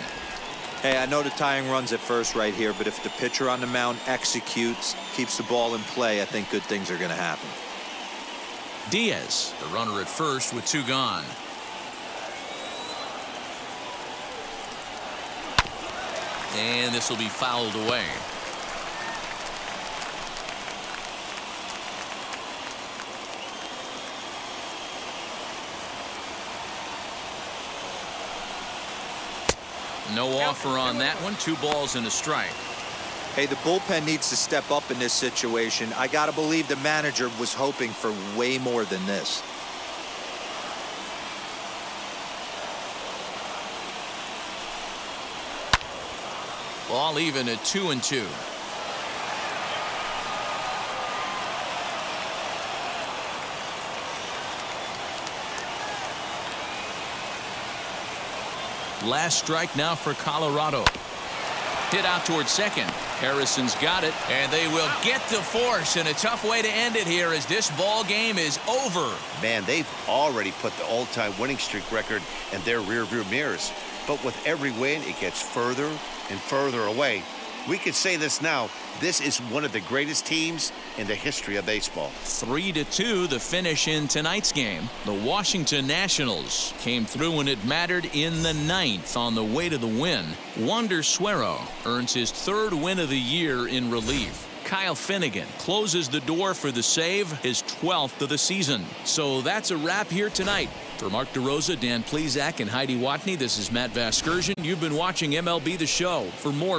Speaker 4: Hey, I know the tying run's at first right here, but if the pitcher on the mound executes, keeps the ball in play, I think good things are going to happen.
Speaker 1: Diaz, the runner at first with 2 gone. And this will be fouled away. No offer on that one. 2 balls and a strike.
Speaker 4: Hey, the bullpen needs to step up in this situation. I got to believe the manager was hoping for way more than this.
Speaker 1: Ball even at 2-2. Last strike now for Colorado. Hit out towards second. Harrison's got it, and they will get the force in a tough way to end it here as this ball game is over.
Speaker 6: Man, they've already put the all-time winning streak record in their rearview mirrors. But with every win, it gets further and further away. We could say this now. This is one of the greatest teams in the history of baseball.
Speaker 1: 3-2 the finish in tonight's game. The Washington Nationals came through when it mattered in the ninth on the way to the win. Wander Suero earns his 3rd win of the year in relief. Kyle Finnegan closes the door for the save, his 12th of the season. So that's a wrap here tonight. For Mark DeRosa, Dan Plesac, and Heidi Watney, this is Matt Vasgersian. You've been watching MLB The Show. For more